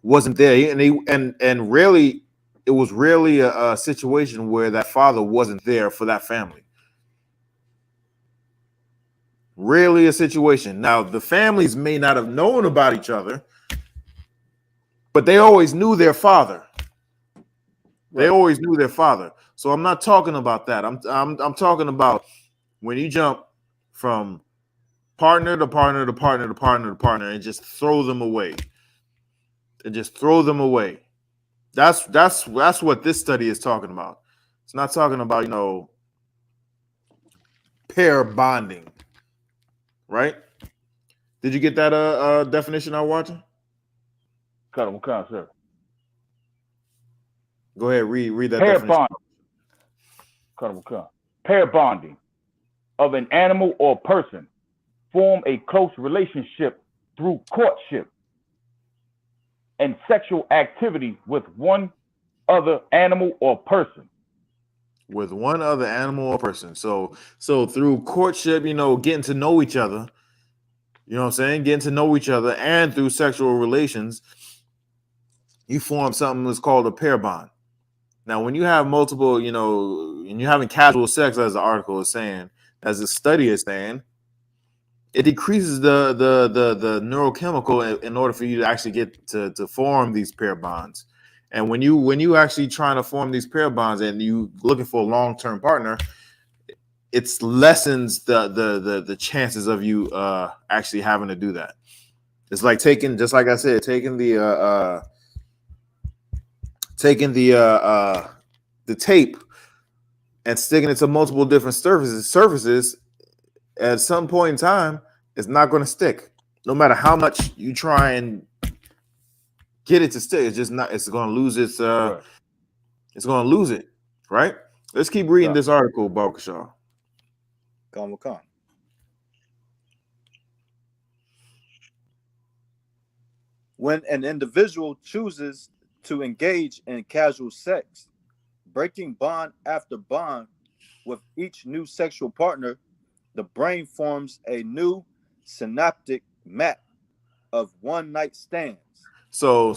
wasn't there. And really, it was really a situation where that father wasn't there for that family. Rarely a situation. Now, the families may not have known about each other, but they always knew their father. They always knew their father. So I'm not talking about that. I'm talking about when you jump from partner to partner to partner to partner to partner and just throw them away. And just throw them away. That's what this study is talking about. It's not talking about, pair bonding. Right? Did you get that definition I was watching? What kind, sir? Go ahead, read that Pair definition. bonding. Pair bonding of an animal or person form a close relationship through courtship and sexual activity with one other animal or person. With one other animal or person. So through courtship, getting to know each other, you know what I'm saying? Getting to know each other, and through sexual relations, you form something that's called a pair bond. Now, when you have multiple, and you're having casual sex, as the article is saying, as the study is saying, it decreases the neurochemical in order for you to actually get to form these pair bonds. And when you actually trying to form these pair bonds and you looking for a long-term partner, it lessens the chances of you actually having to do that. It's like just like I said, taking the tape and sticking it to multiple different surfaces. At some point in time, it's not going to stick. No matter how much you try and get it to stick, it's just not. It's going to lose its. Right. It's going to lose it. Right. Let's keep reading this article, Barkashaw. Come. When an individual chooses to engage in casual sex, breaking bond after bond with each new sexual partner, the brain forms a new synaptic map of one-night stands. So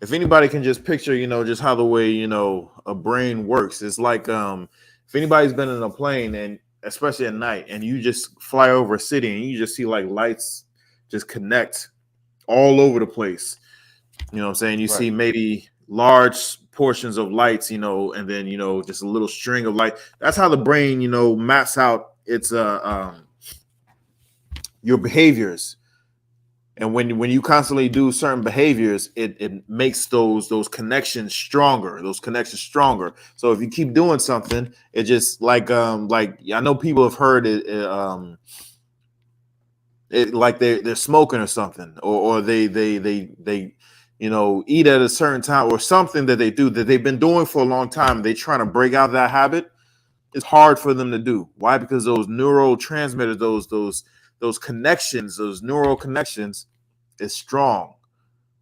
if anybody can just picture, just how the way, a brain works, it's like if anybody's been in a plane, and especially at night, and you just fly over a city and you just see like lights just connect all over the place. You know what I'm saying? You see maybe large portions of lights, and then, just a little string of light. That's how the brain, maps out its your behaviors. And when you constantly do certain behaviors, it makes those connections stronger. So if you keep doing something, it just like I know people have heard it, it like they're smoking or something, or they eat at a certain time, or something that they do that they've been doing for a long time. They trying to break out that habit. It's hard for them to do. Why? Because those neurotransmitters, those connections, those neural connections, is strong.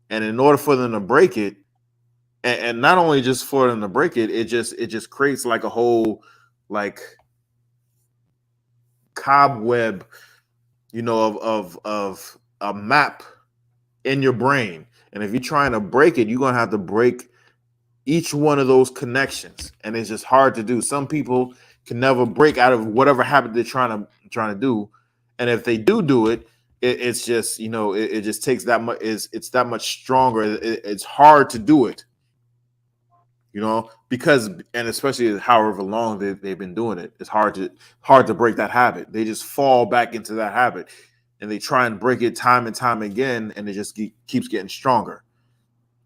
And in order for them to break it, and not only just for them to break it, it just creates like a whole like cobweb, of a map in your brain. And if you're trying to break it, you're gonna have to break each one of those connections, and it's just hard to do. Some people can never break out of whatever habit they're trying to do, and if they do it, it's just it just takes that much. It's that much stronger. It's hard to do it, because, and especially however long they've been doing it, it's hard to break that habit. They just fall back into that habit, and they try and break it time and time again, and it just keeps getting stronger.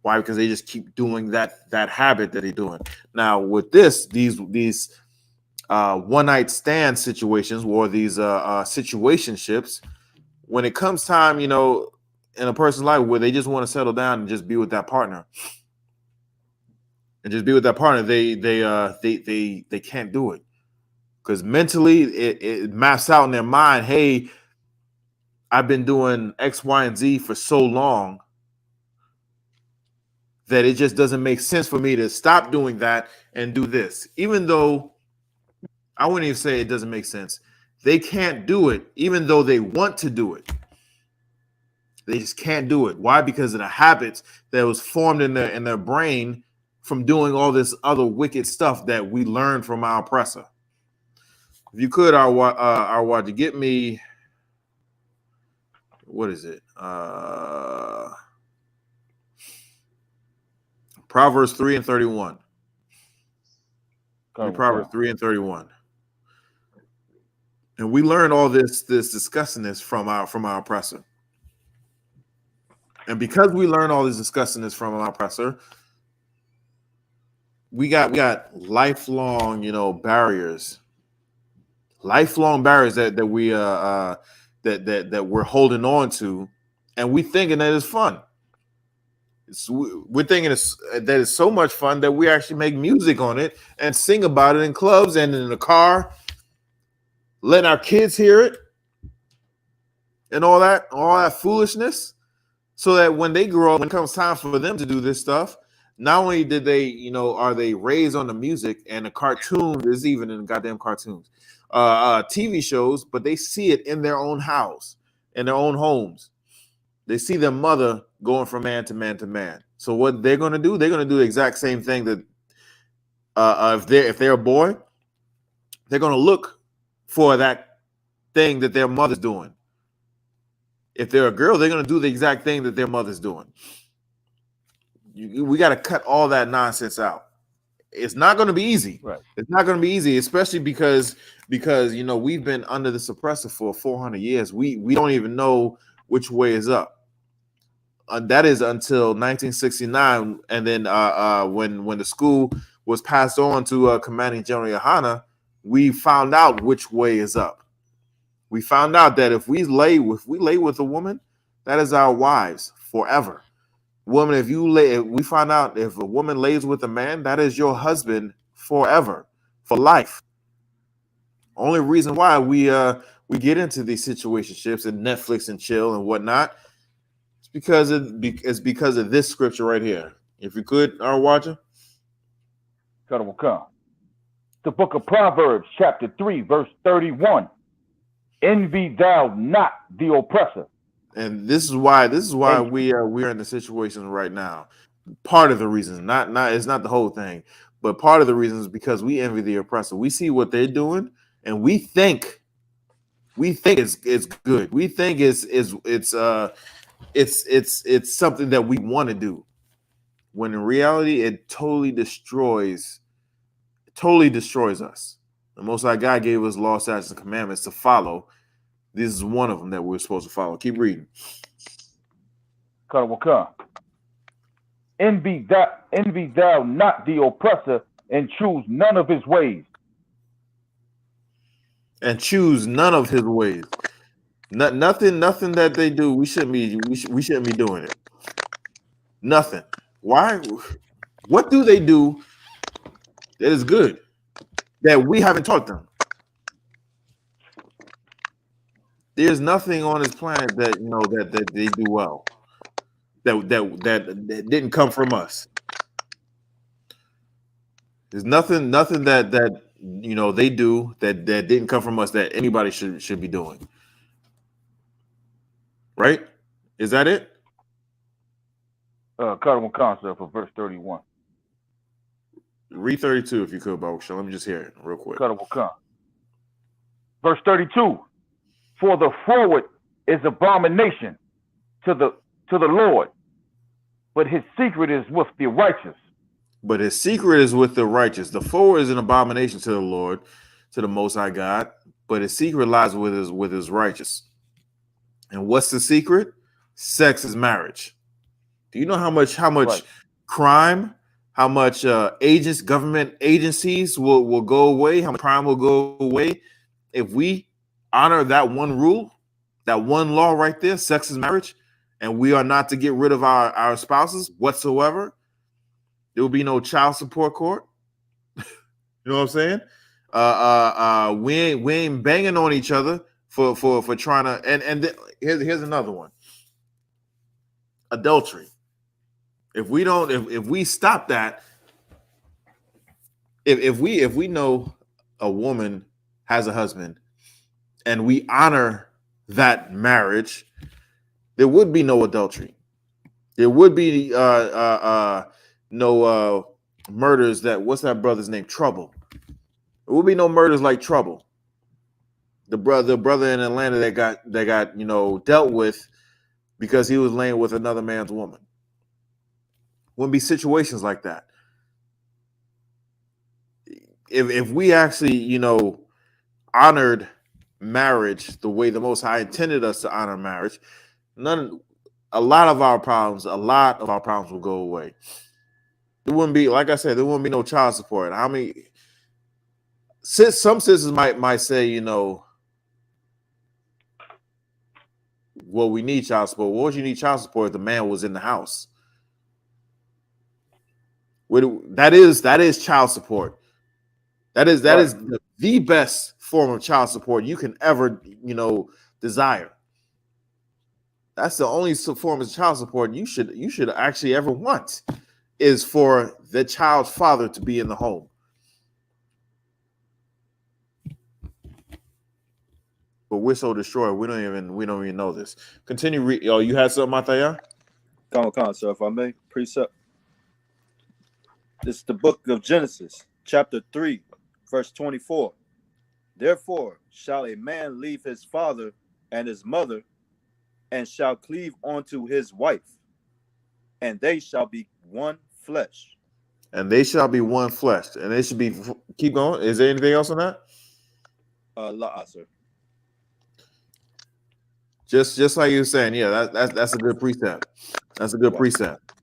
Why? Because they just keep doing that habit that they're doing. Now with these one night stand situations, or these situationships, when it comes time, in a person's life where they just want to settle down and just be with that partner, they can't do it, because mentally it maps out in their mind. Hey, I've been doing X, Y, and Z for so long that it just doesn't make sense for me to stop doing that and do this. Even though I wouldn't even say it doesn't make sense. They can't do it, even though they want to do it. They just can't do it. Why? Because of the habits that was formed in their brain from doing all this other wicked stuff that we learned from our oppressor. If you could, our watch, get me. What is it? Proverbs 3:31. Proverbs 3:31. And we learned all this discussing this from our oppressor. And because we learned all this discussing this from our oppressor, we got lifelong, barriers. Lifelong barriers that we that we're holding on to, and we thinking that it's fun. We're thinking that it's so much fun that we actually make music on it and sing about it in clubs and in the car, letting our kids hear it, and all that foolishness, so that when they grow up, when it comes time for them to do this stuff, not only did they, are they raised on the music and the cartoons, is even in the goddamn cartoons, TV shows, but they see it in their own house, in their own homes. They see their mother going from man to man to man. So what they're going to do, they're going to do the exact same thing that if they're a boy, they're going to look for that thing that their mother's doing. If they're a girl, they're going to do the exact thing that their mother's doing. We got to cut all that nonsense out. It's not going to be easy. Right. It's not going to be easy, especially because we've been under the suppressor for 400 years. We don't even know which way is up. That is until 1969, and then when the school was passed on to Commanding General Yahanna, we found out which way is up. We found out that if we lay with a woman, that is our wives forever. Woman, we find out if a woman lays with a man, that is your husband forever, for life. Only reason why we get into these situationships and Netflix and chill and whatnot, it's because of this scripture right here. If you could, our watcher. The book of Proverbs, chapter 3, verse 31. Envy thou not the oppressor. And this is why we are in the situation right now. Part of the reason, not it's not the whole thing, but part of the reason is because we envy the oppressor. We see what they're doing, and we think it's good. We think it's something that we want to do, when in reality it totally destroys us. The Most High God gave us law, statutes, and commandments to follow. This is one of them that we're supposed to follow. Keep reading. Envy thou not the oppressor, and choose none of his ways. And choose none of his ways. Nothing that they do, we shouldn't be doing it. Nothing. Why? What do they do that is good that we haven't taught them? There's nothing on this planet that that they do well. That didn't come from us. There's nothing that they do that didn't come from us that anybody should be doing. Right? Is that it? Concept for verse 31. Read 32 if you could, Baruch. Let me just hear it real quick. Verse 32. For the forward is abomination to the Lord, but his secret is with the righteous. But his secret is with the righteous. The forward is an abomination to the Lord, to the Most High God, but his secret lies with his righteous. And what's the secret? Sex is marriage. Do you know how much right. crime, how much government agencies will go away, how much crime will go away if we honor that one rule, that one law right there? Sex is marriage, and we are not to get rid of our spouses whatsoever. There will be no child support court. You know what I'm saying? We ain't banging on each other for trying to. And here's another one. Adultery. If we stop that, if we know a woman has a husband and we honor that marriage, there would be no adultery. There would be no murders. What's that brother's name? Trouble. There will be no murders like Trouble. the brother in Atlanta that got dealt with because he was laying with another man's woman. Wouldn't be situations like that. If we actually, honored marriage the way the Most High intended us to honor marriage, a lot of our problems will go away. There wouldn't be, like I said, there wouldn't be no child support. How many? Some sisters might say, well, we need child support. What would you need child support if the man was in the house? That is child support. That is the best form of child support you can ever, desire. That's the only form of child support you should actually ever want, is for the child's father to be in the home. But we're so destroyed, we don't even know this. Continue. You had something, Mataya? Come, sir, if I may. Precept. This is the book of Genesis, chapter 3, verse 24. Therefore shall a man leave his father and his mother, and shall cleave unto his wife, and they shall be one flesh. And they shall be one flesh. And they should be, keep going. Is there anything else on that? La, sir. Just like you were saying, yeah, that's a good precept. That's a good precept.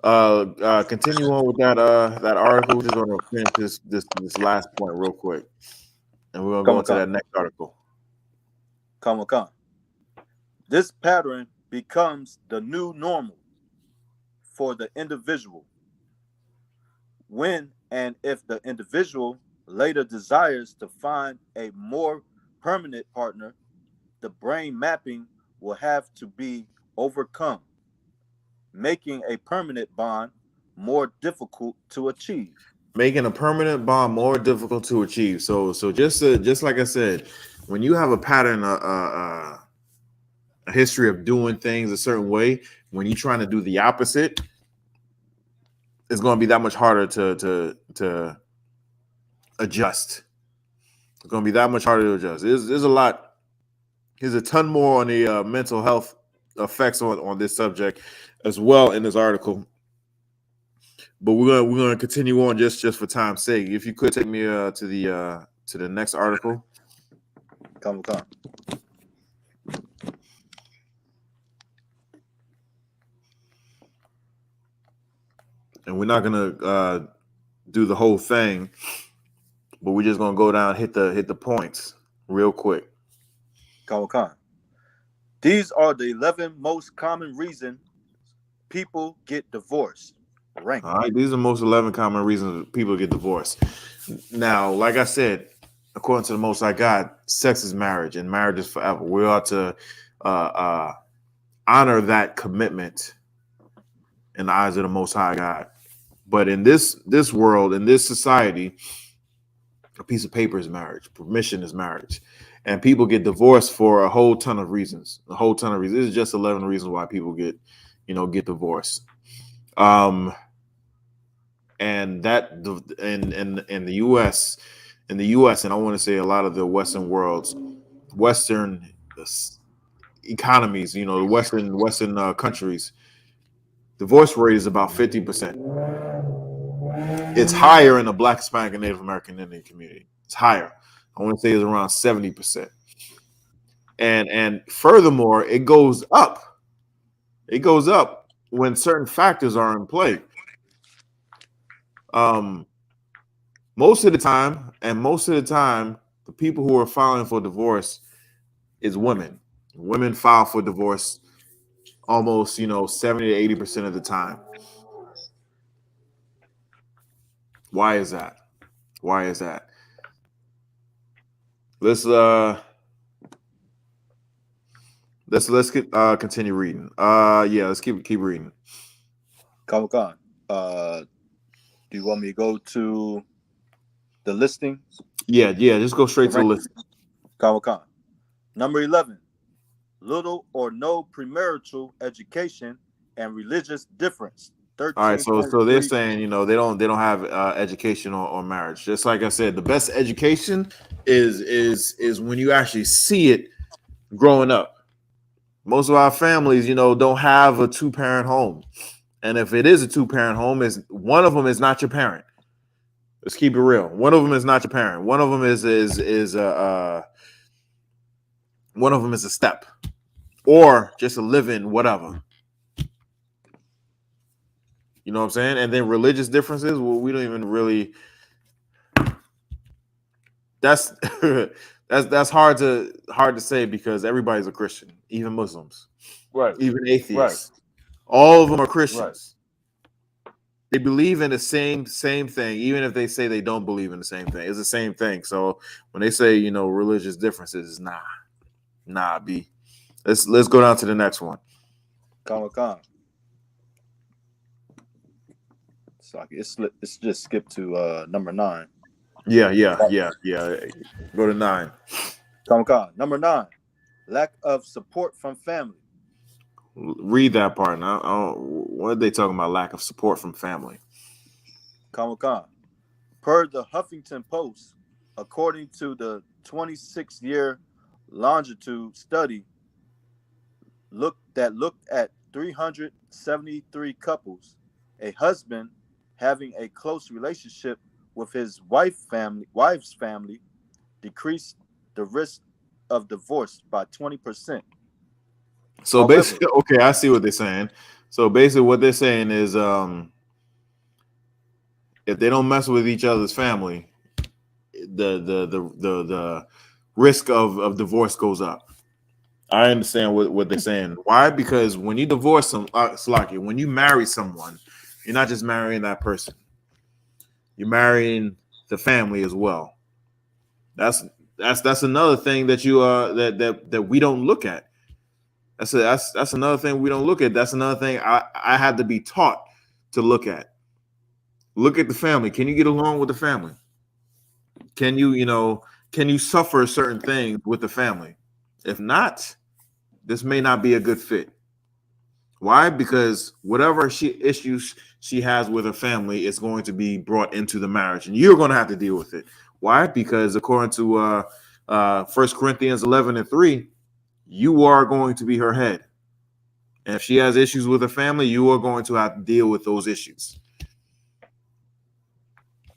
Continue on with that article. We're just going to finish this last point real quick, and we're going to go into that next article. Come. This pattern becomes the new normal for the individual. When and if the individual later desires to find a more permanent partner, the brain mapping will have to be overcome, making a permanent bond more difficult to achieve. Making a permanent bond more difficult to achieve. So just like I said, when you have a pattern, a history of doing things a certain way, when you're trying to do the opposite, it's going to be that much harder to adjust. It's going to be that much harder to adjust. There's a lot. There's a ton more on the mental health effects on this subject as well in this article. But we're gonna continue on just for time's sake. If you could take me to the next article. Come. And we're not gonna do the whole thing, but we're just gonna go down, hit the points real quick. Come. These are the 11 most common reasons people get divorced. Rank. All right, these are the most 11 common reasons people get divorced. Now, like I said, according to the Most High God, sex is marriage, and marriage is forever. We ought to honor that commitment in the eyes of the Most High God. But in this world, in this society, a piece of paper is marriage. Permission is marriage. And people get divorced for a whole ton of reasons. This is just 11 reasons why people get divorced. And that in the U.S., and I want to say a lot of the Western economies, the Western countries, divorce rate is about 50%. It's higher in the Black, Hispanic, and Native American Indian community. It's higher. I want to say it's around 70%. And furthermore, it goes up. It goes up when certain factors are in play. Most of the time, the people who are filing for divorce is women. Women file for divorce almost, 70 to 80% of the time. Why is that? Let's continue reading. Let's keep reading. Come. Do you want me to go to the listing? Yeah, just go straight to the listing. Come. Number 11, little or no premarital education and religious difference. All right, so 13.3. they're saying, you know, they don't have education or marriage. Just like I said, the best education is when you actually see it growing up. Most of our families, you know, don't have a two-parent home, and if it is a two-parent home, is one of them is not your parent. Let's keep it real. One of them is not your parent. One of them is one of them is a step or just a living whatever. You know what I'm saying? And then religious differences, well, we don't even really. That's that's hard to say because everybody's a Christian, even Muslims, Right. even Right. atheists. All of them are Right. Christians. They believe in the same thing, even if they say they don't believe in the same thing. It's the same thing. So when they say, you know, religious differences, nah, B. Let's go down to the next one. Con. So it's just skip to number 9. Yeah. Go to 9. Con. Number 9. Lack of support from family. Read that part. Now, what are they talking about? Lack of support from family. Con. Per the Huffington Post, according to the 26-year longitude study looked at 373 couples, a husband having a close relationship with his wife's family decreased the risk of divorce by 20%. So However, basically, okay, I see what they're saying. So basically, what they're saying is, if they don't mess with each other's family, the risk of divorce goes up. I understand what they're saying. Why? Because when you divorce them, Slaki, when you marry someone, you're not just marrying that person. You're marrying the family as well. That's another thing that you that we don't look at. That's another thing we don't look at. That's another thing I had to be taught to look at. Look at the family. Can you get along with the family? Can you suffer certain things with the family? If not, this may not be a good fit. Why? Because whatever issues she has with her family is going to be brought into the marriage, and you're going to have to deal with it. Why? Because according to 1 Corinthians 11:3, you are going to be her head. And if she has issues with her family, you are going to have to deal with those issues.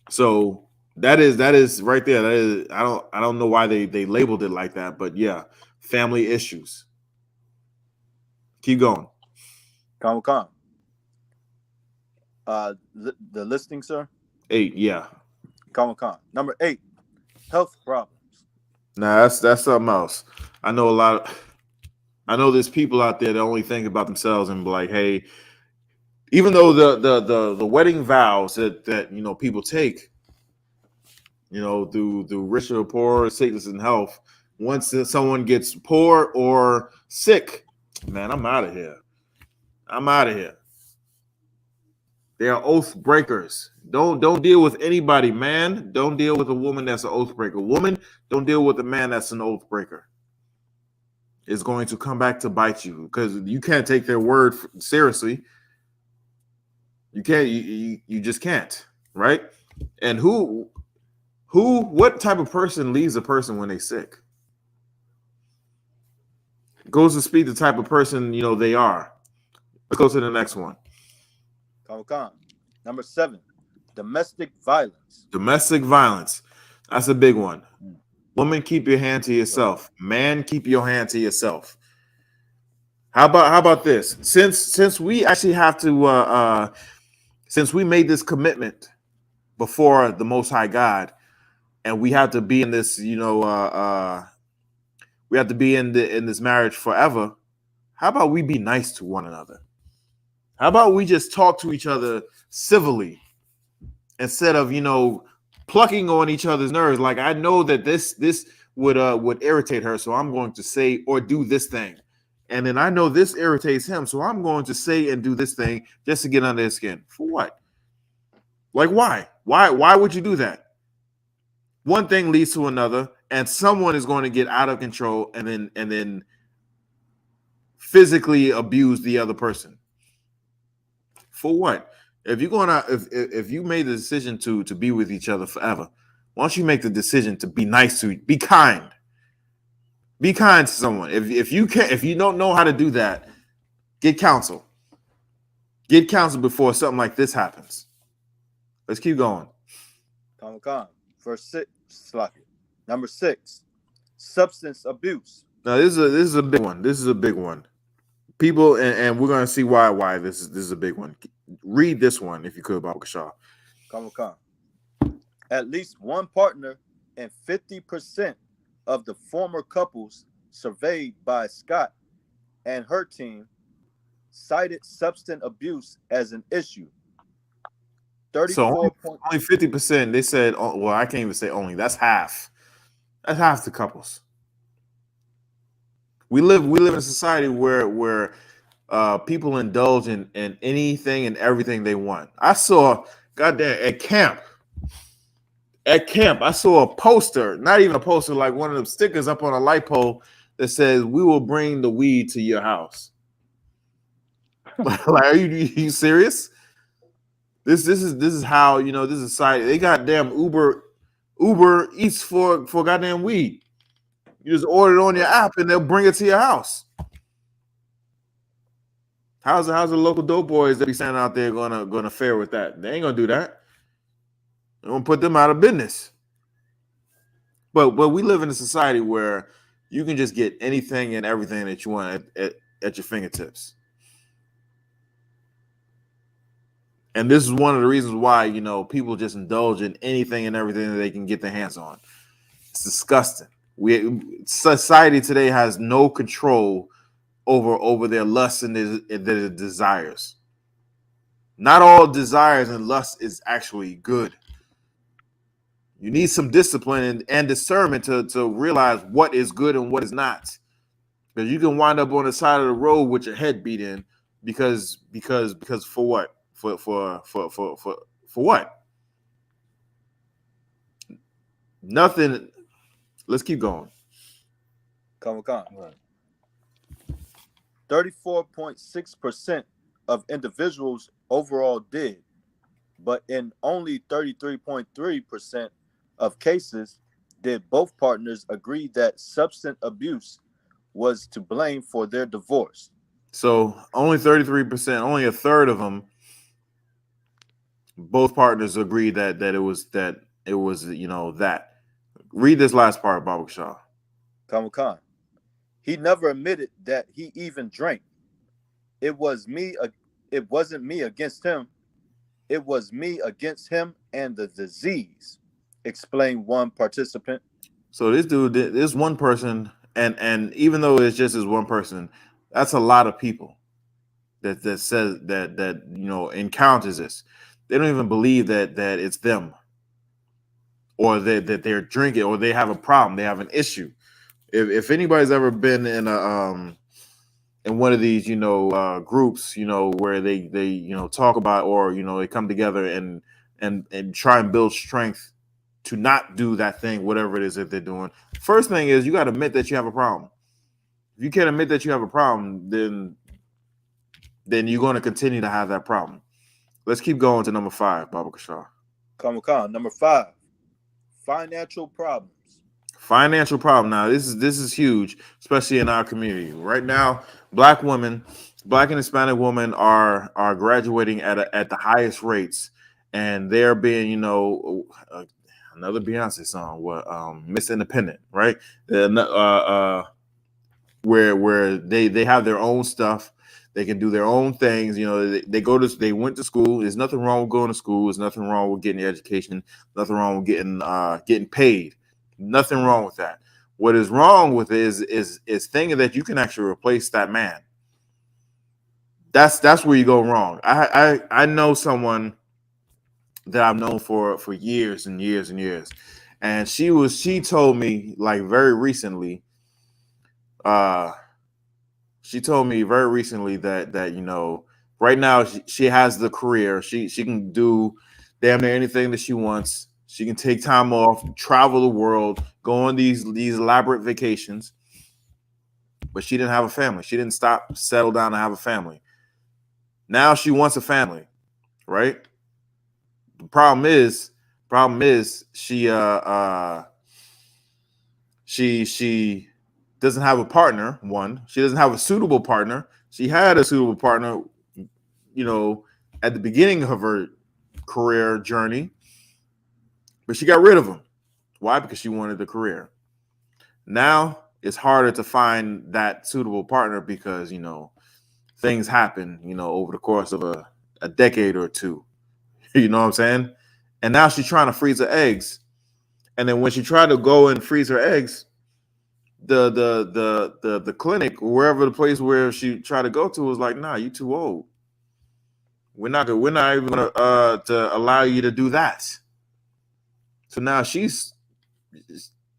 So that is right there. That is, I don't know why they labeled it like that, but yeah, family issues. Keep going. Con. The listing, sir. 8, yeah. Con. Number 8, health problems. Nah, that's something else. I know there's people out there that only think about themselves and be like, hey, even though the wedding vows that you know people take, you know, through rich or poor, sickness and health, once someone gets poor or sick, man, I'm out of here. They are oath breakers. Don't deal with anybody, man. Don't deal with a woman that's an oath breaker. Woman, don't deal with a man that's an oath breaker. It's going to come back to bite you because you can't take their word seriously. You can't. You just can't, right? And what type of person leaves a person when they're sick? It goes to speak the type of person you know they are. Let's go to the next one. Con. Number 7, domestic violence. Domestic violence. That's a big one. Woman, keep your hand to yourself. Man, keep your hand to yourself. How about this? Since we actually have to since we made this commitment before the Most High God, and we have to be in this, we have to be in this marriage forever. How about we be nice to one another? How about we just talk to each other civilly instead of plucking on each other's nerves? Like, I know that this would irritate her, so I'm going to say or do this thing. And then I know this irritates him, so I'm going to say and do this thing just to get under his skin. For what? Like, why? Why would you do that? One thing leads to another, and someone is going to get out of control and then physically abuse the other person. For what? If you're gonna, if you made the decision to be with each other forever, why don't you make the decision to be nice to, be kind to someone. If you can't, if you don't know how to do that, get counsel. Get counsel before something like this happens. Let's keep going. Comic-Con. Verse 6. Number 6. Substance abuse. Now this is a big one. This is a big one. People, and we're gonna see why this is a big one. Read this one if you could, Baba Kashaw. Comic-Con. At least one partner and 50% of the former couples surveyed by Scott and her team cited substance abuse as an issue. 34 So only 50%. They said, well, I can't even say only. That's half. That's half the couples. We live in a society where people indulge in anything and everything they want. I saw, goddamn, at camp, I saw a poster, not even a poster, like one of them stickers up on a light pole that says, "We will bring the weed to your house." Like, are you serious? This is how, you know, this is society. They got damn Uber Eats for goddamn weed. You just order it on your app and they'll bring it to your house. How's the local dope boys that be standing out there gonna fare with that? They ain't gonna do that. They're gonna put them out of business. But we live in a society where you can just get anything and everything that you want at your fingertips. And this is one of the reasons why, you know, people just indulge in anything and everything that they can get their hands on. It's disgusting. Society today has no control over their lusts and their desires. Not all desires and lust is actually good. You need some discipline and discernment to realize what is good and what is not. Because you can wind up on the side of the road with your head beat in because for what? For what? Nothing. Let's keep going. Comic-Con. Right. 34.6% of individuals overall did, but in only 33.3% of cases did both partners agree that substance abuse was to blame for their divorce. So only 33%, only a third of them, both partners agreed that it was you know that. Read this last part, Baba Shaw. Comic-Con. He never admitted that he even drank. It wasn't me against him. It was me against him and the disease, explained one participant. So this dude, this one person, and even though it's just this one person, that's a lot of people that says that you know encounters this. They don't even believe that it's them, or that they're drinking, or they have a problem, they have an issue. If anybody's ever been in one of these, you know, groups, you know, where they you know talk about, or you know they come together and try and build strength to not do that thing, whatever it is that they're doing. First thing is you got to admit that you have a problem. If you can't admit that you have a problem, then you're going to continue to have that problem. Let's keep going to number 5, Baba Kashaw. Comic-Con. Number 5, financial problems. Financial problem. Now this is huge, especially in our community right now. Black and Hispanic women are graduating at the highest rates, and they're being, you know, another Beyonce song, what Miss Independent, right? Where they have their own stuff, they can do their own things. You know, they went to school. There's nothing wrong with going to school. There's nothing wrong with getting education. Nothing wrong with getting paid. Nothing wrong with that. What is wrong with it is thinking that you can actually replace that man. That's where you go wrong. I know someone that I've known for years and years and years, and she told me like very recently. She told me very recently that you know right now she has the career. She can do damn near anything that she wants. She can take time off, travel the world, go on these elaborate vacations. But she didn't have a family. She didn't settle down to have a family. Now she wants a family, right? The problem is she doesn't have a partner. One, she doesn't have a suitable partner. She had a suitable partner, you know, at the beginning of her career journey, but she got rid of him. Why? Because she wanted the career. Now it's harder to find that suitable partner because, you know, things happen, you know, over the course of a decade or two. You know what I'm saying? And now she's trying to freeze her eggs. And then when she tried to go and freeze her eggs, the clinic, wherever the place where she tried to go to, was like, nah, you too old. We're not even gonna to allow you to do that. So now she's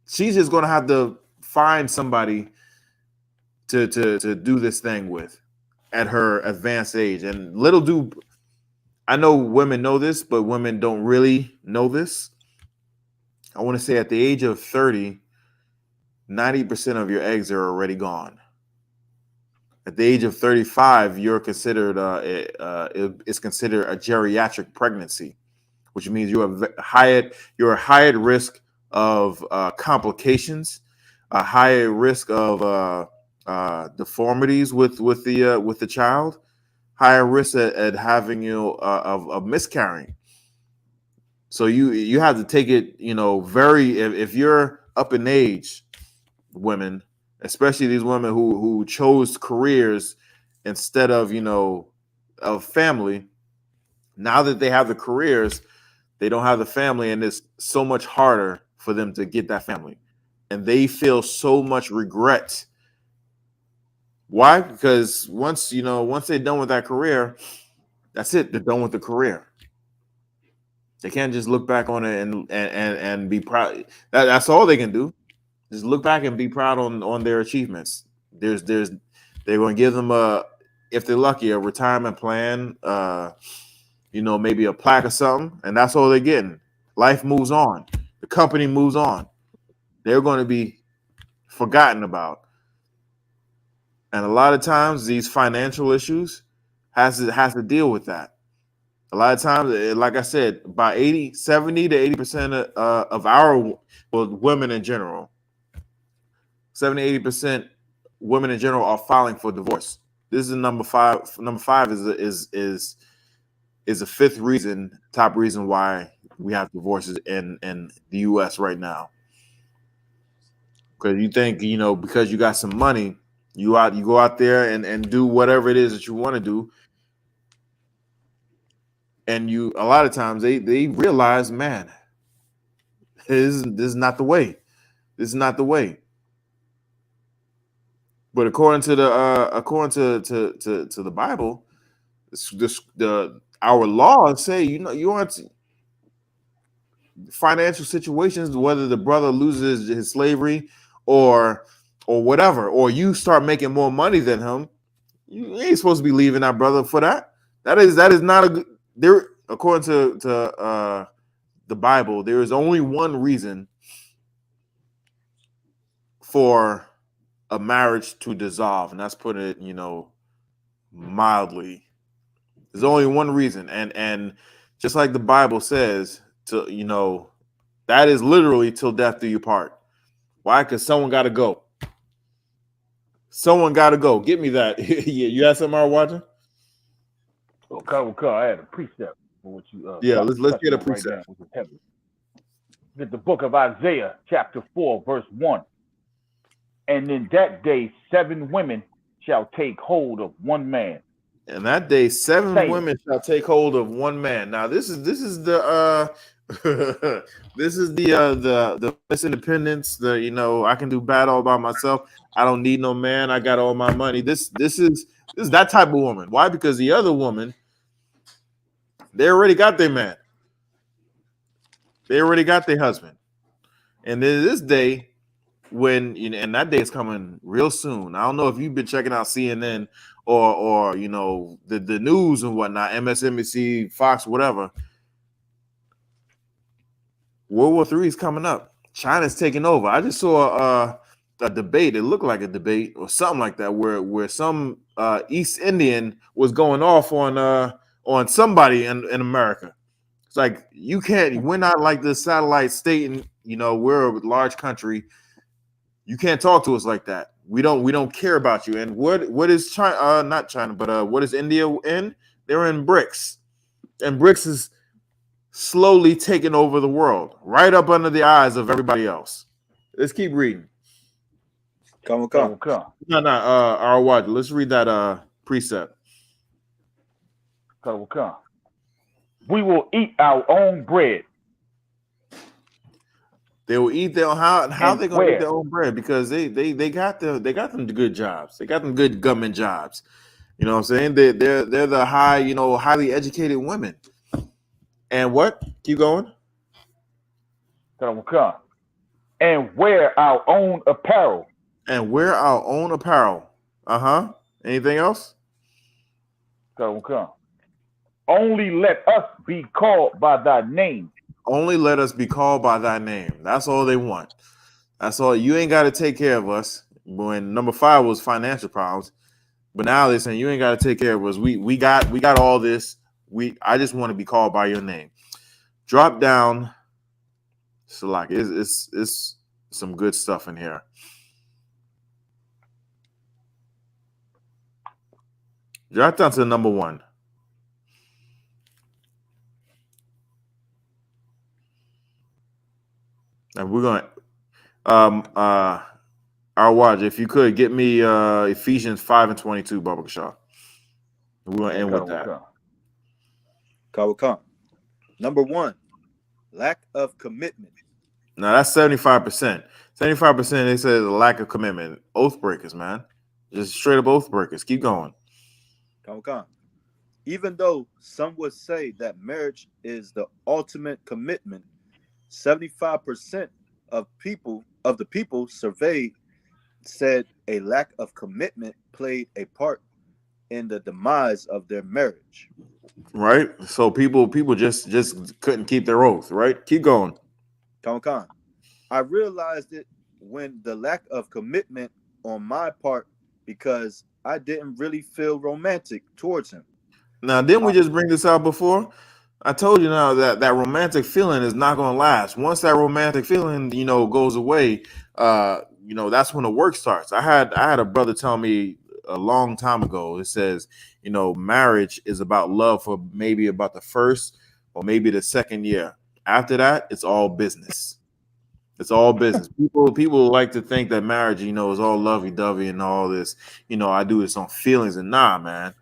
just gonna have to find somebody to do this thing with at her advanced age. And little do I know women know this, but women don't really know this. I want to say at the age of 30, 90% of your eggs are already gone. At the age of 35, you're considered it's considered a geriatric pregnancy, which means you're high at risk of complications, a higher risk of deformities with the child, higher risk at having of miscarrying. So you have to take it, you know, very if you're up in age, women, especially these women who chose careers instead of, you know, of family. Now that they have the careers, they don't have the family, and it's so much harder for them to get that family. And they feel so much regret. Why? Because once they're done with that career, that's it. They're done with the career. They can't just look back on it and be proud. That's all they can do. Just look back and be proud on their achievements. They're going to give them if they're lucky, a retirement plan, you know, maybe a plaque or something, and that's all they're getting. Life moves on. The company moves on. They're going to be forgotten about. And a lot of times these financial issues has to deal with that. A lot of times, like I said, by 70 to 80% of our women in general, 70, 80% women in general are filing for divorce. This is number 5. Number 5 is a fifth top reason why we have divorces in the US right now. Because you think, you know, because you got some money, you go out there and do whatever it is that you want to do. And a lot of times they realize, man, this is not the way. This is not the way. But according to the Bible, our laws say, you know, you aren't financial situations, whether the brother loses his slavery or whatever, or you start making more money than him, you ain't supposed to be leaving that brother for that. That is not a good. There, according to the Bible, there is only one reason for a marriage to dissolve, and that's putting it, you know, mildly. There's only one reason, and just like the Bible says, to, you know, that is literally till death do you part. Why? Because someone got to go. Someone got to go. Get me that. You had something I was watching? Okay, I had a precept for what you yeah, let's get a precept. Right now, which is heavy. Get the book of Isaiah, chapter 4, verse 1. And in that day 7 women shall take hold of one man. And that day 7 women shall take hold of one man. Now this is the this is the Miss Independence, the, you know, I can do bad all by myself. I don't need no man. I got all my money. This is that type of woman. Why? Because the other woman, they already got their man. They already got their husband. And then this day, when, you know, and that day is coming real soon. I don't know if you've been checking out CNN or you know, the news and whatnot, MSNBC, Fox, whatever. World War III is coming up. China's taking over. I just saw a debate. It looked like a debate or something like that, where some East Indian was going off on on somebody in America. It's like we're not like this satellite state, and we're a large country. You can't talk to us like that. We don't care about you. And what is China? Not China, but what is India in? They're in BRICS, and BRICS is slowly taking over the world, right up under the eyes of everybody else. Let's keep reading. Come. No, our watch. Let's read that precept. We will eat our own bread. They will eat their how they gonna where? eat their own bread, because they got them good jobs. They got them good government jobs. You know what I'm saying? They're the highly educated women. And what? Keep going. And wear our own apparel. And wear our own apparel. Uh-huh. Anything else? Only let us be called by thy name. Only let us be called by thy name. That's all they want. That's all. You ain't got to take care of us. When number 5 was financial problems, but now they're saying you ain't got to take care of us. We got all this. I just want to be called by your name. Drop down. So like it's some good stuff in here. Drop down to number 1. And we're going to our watch, if you could get me Ephesians 5:22, Baba Kashaw. We're going to end with that. Kawakam. Number 1, lack of commitment. Now that's 75%. 75%, they say the lack of commitment. Oath breakers, man. Just straight up oath breakers. Keep going. Kawakam. Even though some would say that marriage is the ultimate commitment, 75% of the people surveyed said a lack of commitment played a part in the demise of their marriage. Right? So people just couldn't keep their oath, right? Keep going. Khan, I realized it when the lack of commitment on my part, because I didn't really feel romantic towards him. Now, didn't we just bring this out before? I told you now that romantic feeling is not going to last. Once that romantic feeling, goes away, that's when the work starts. I had a brother tell me a long time ago. It says, marriage is about love for maybe about the first or maybe the second year. After that, it's all business. It's all business. People like to think that marriage, is all lovey-dovey and all this. I do this on feelings, and nah, man.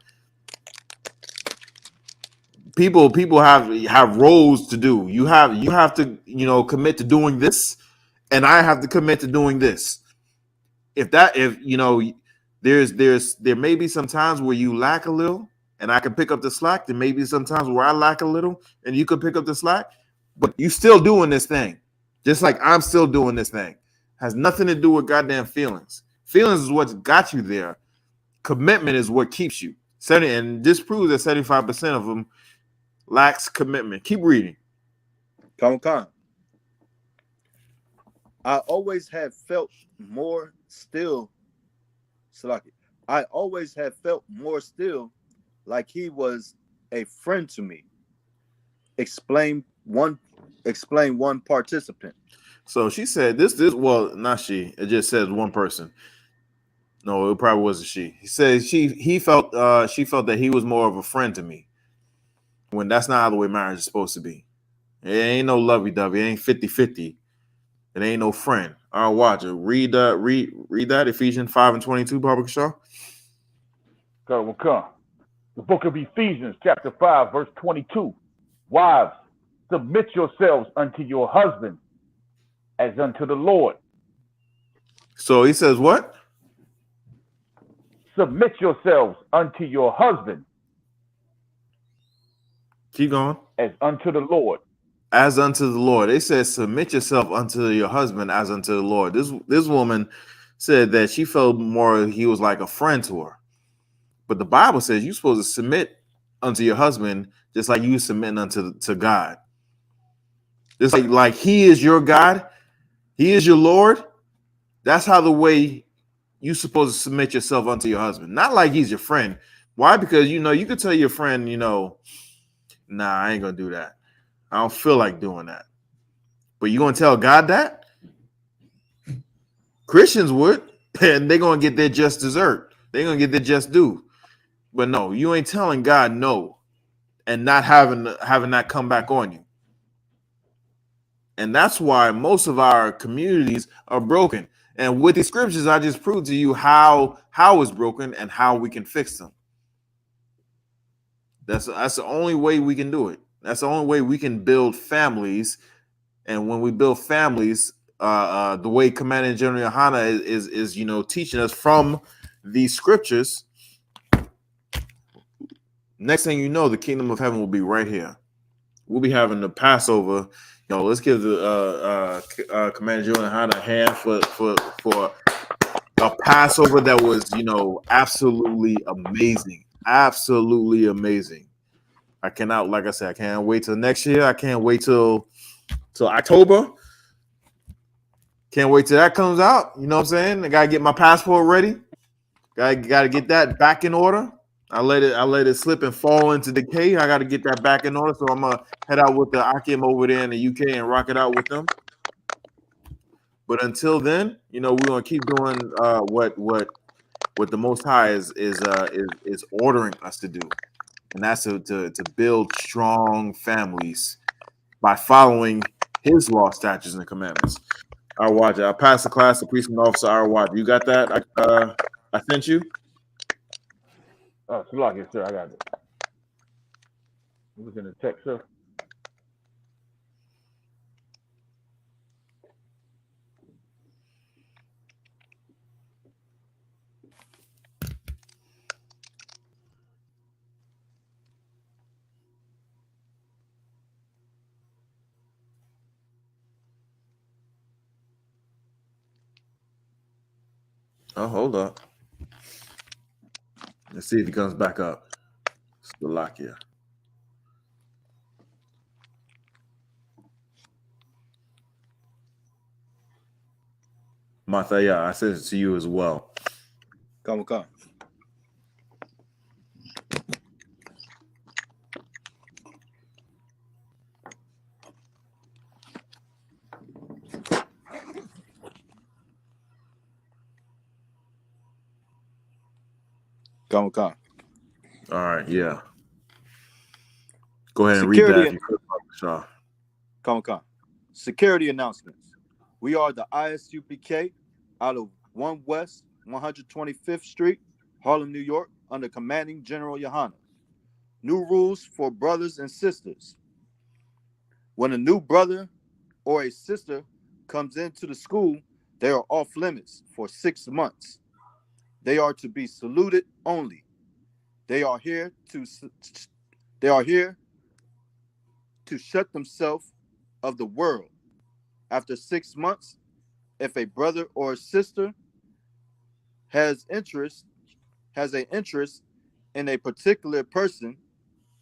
People have roles to do. You have to commit to doing this, and I have to commit to doing this. There may be some times where you lack a little, and I can pick up the slack. There may be some times where I lack a little, and you could pick up the slack. But you still doing this thing, just like I'm still doing this thing. Has nothing to do with goddamn feelings. Feelings is what got you there. Commitment is what keeps you. And this proves that 75% of them lacks commitment. Keep reading. Khan. I always have felt more still. I always have felt more still like he was a friend to me. Explain one participant. So she said this well, not she. It just says one person. No, it probably wasn't she. He said she felt that he was more of a friend to me. When that's not how the way marriage is supposed to be. It ain't no lovey-dovey. It ain't 50-50. It ain't no friend. All right, watch it. Read that, Ephesians 5:22, Baba Shaw. The book of Ephesians, chapter 5, verse 22. Wives, submit yourselves unto your husband as unto the Lord. So he says what? Submit yourselves unto your husband. Keep going. As unto the Lord. As unto the Lord. They said submit yourself unto your husband as unto the Lord. This woman said that she felt more he was like a friend to her. But the Bible says you're supposed to submit unto your husband just like you submit unto God. Just like he is your God, he is your Lord. That's how the way you're supposed to submit yourself unto your husband. Not like he's your friend, Why? Because you could tell your friend, nah, I ain't gonna do that. I don't feel like doing that. But you gonna tell God that? Christians would, and they're gonna get their just dessert. They're gonna get their just due. But no, you ain't telling God no, and not having that come back on you. And that's why most of our communities are broken. And with the scriptures, I just proved to you how it's broken and how we can fix them. That's the only way we can do it. That's the only way we can build families. And when we build families, the way Commander General Yahanna is teaching us from these scriptures. Next thing you know, the kingdom of heaven will be right here. We'll be having the Passover. Let's give the Commander General Yahanna a hand for a Passover that was, absolutely amazing. Absolutely amazing. I cannot, like I said, I can't wait till next year. I can't wait till October. Can't wait till that comes out. You know what I'm saying? I gotta get my passport ready. Gotta get that back in order. I let it slip and fall into decay. I gotta get that back in order. So I'm gonna head out with the Akim over there in the UK and rock it out with them. But until then, we're gonna keep doing what the Most High is ordering us to do, and that's to build strong families by following His law, statutes, and commandments. I'll watch it. I'll pass the class to precinct officer. I'll watch. You got that? I sent you. Salaki, sir, I got it. It was in the text, sir. Oh, hold up. Let's see if he comes back up. Slovakia. Mathaya, I sent it to you as well. Come. Come. All right, yeah. Go ahead and Security, read that if you could, Shaw. Come. Security announcements. We are the I.S.U.P.K. out of 1 West 125th Street, Harlem, New York, under Commanding General Yahanna. New rules for brothers and sisters. When a new brother or a sister comes into the school, they are off limits for 6 months. They are to be saluted only. They are here to shut themselves of the world. After 6 months, if a brother or a sister has an interest in a particular person,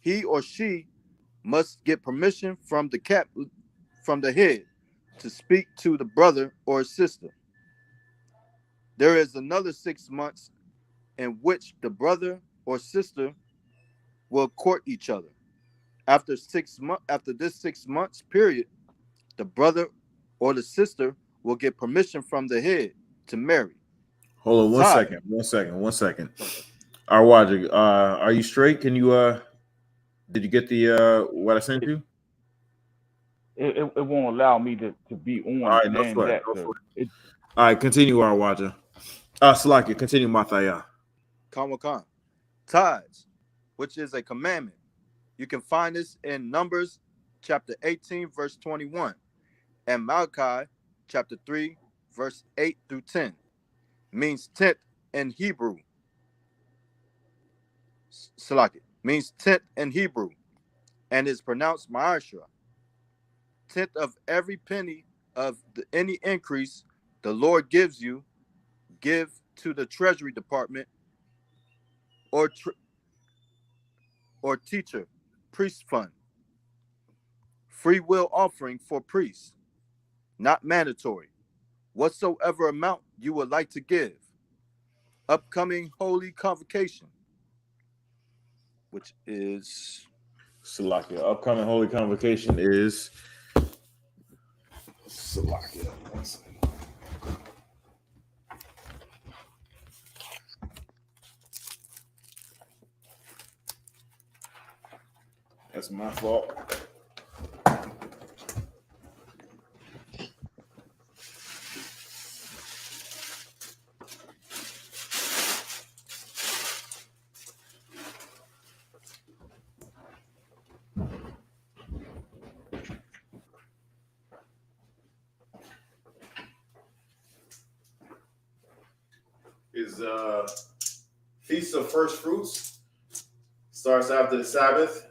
he or she must get permission from the head to speak to the brother or sister. There is another 6 months in which the brother or sister will court each other. After this 6 months period, the brother or the sister will get permission from the head to marry. Hold on one second. Arwaja, are you straight? Can you did you get the what I sent you? It won't allow me to be on All right, no and sweat. that, No sir. sweat. All right, continue, Arwaja. Salaki, continue, Mathaya. Khan. Tithes, which is a commandment. You can find this in Numbers chapter 18, verse 21, and Malachi chapter 3, verse 8 through 10. Means tenth in Hebrew. Salaki means tenth in Hebrew, and is pronounced ma'ashra. Tenth of every penny of any increase the Lord gives you, give to the Treasury Department or teacher, priest fund. Free will offering for priests, not mandatory. Whatsoever amount you would like to give. Upcoming holy convocation. which is Salakia. Upcoming Holy Convocation is Salakia. One second. That's my fault. Is Feast of First Fruits. Starts after the Sabbath.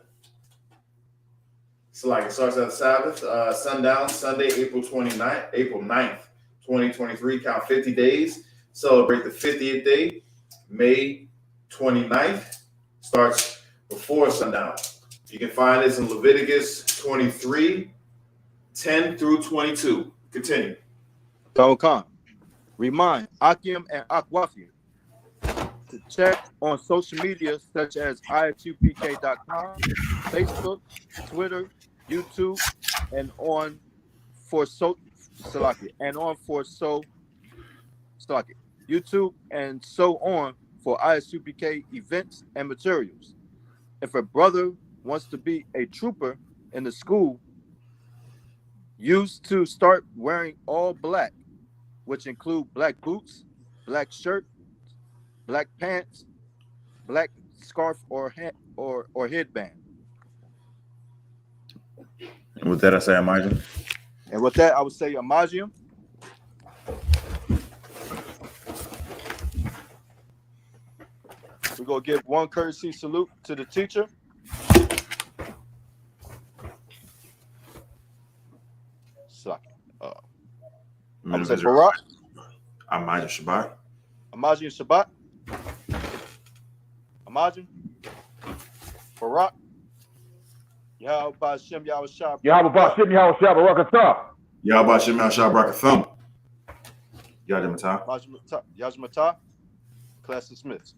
So like it starts at the Sabbath, sundown, Sunday, April 9th, 2023. Count 50 days. Celebrate the 50th day, May 29th. Starts before sundown. You can find this in Leviticus 23, 10 through 22. Continue. Khan. Remind Akim and Akwafim to check on social media such as ISUPK.com, Facebook, Twitter, YouTube, and on for YouTube and so on for I.S.U.P.K events and materials. If a brother wants to be a trooper in the school, used to start wearing all black, which include black boots, black shirt, black pants, black scarf or headband. And with that, I say Amajian. And with that, I would say Amajian. We're going to give one courtesy salute to the teacher. I'm going to say Barak. Amajian Shabbat. Amajian Shabbat. Amajian. Barak. Yahweh Bashem Yahweh Shah. Yahweh Bashem Yahweh Shah Barakatah. Yahweh Bashem Yahweh Shah Brakathum. Yahweh Matah. Yahweh Matah. Class dismissed.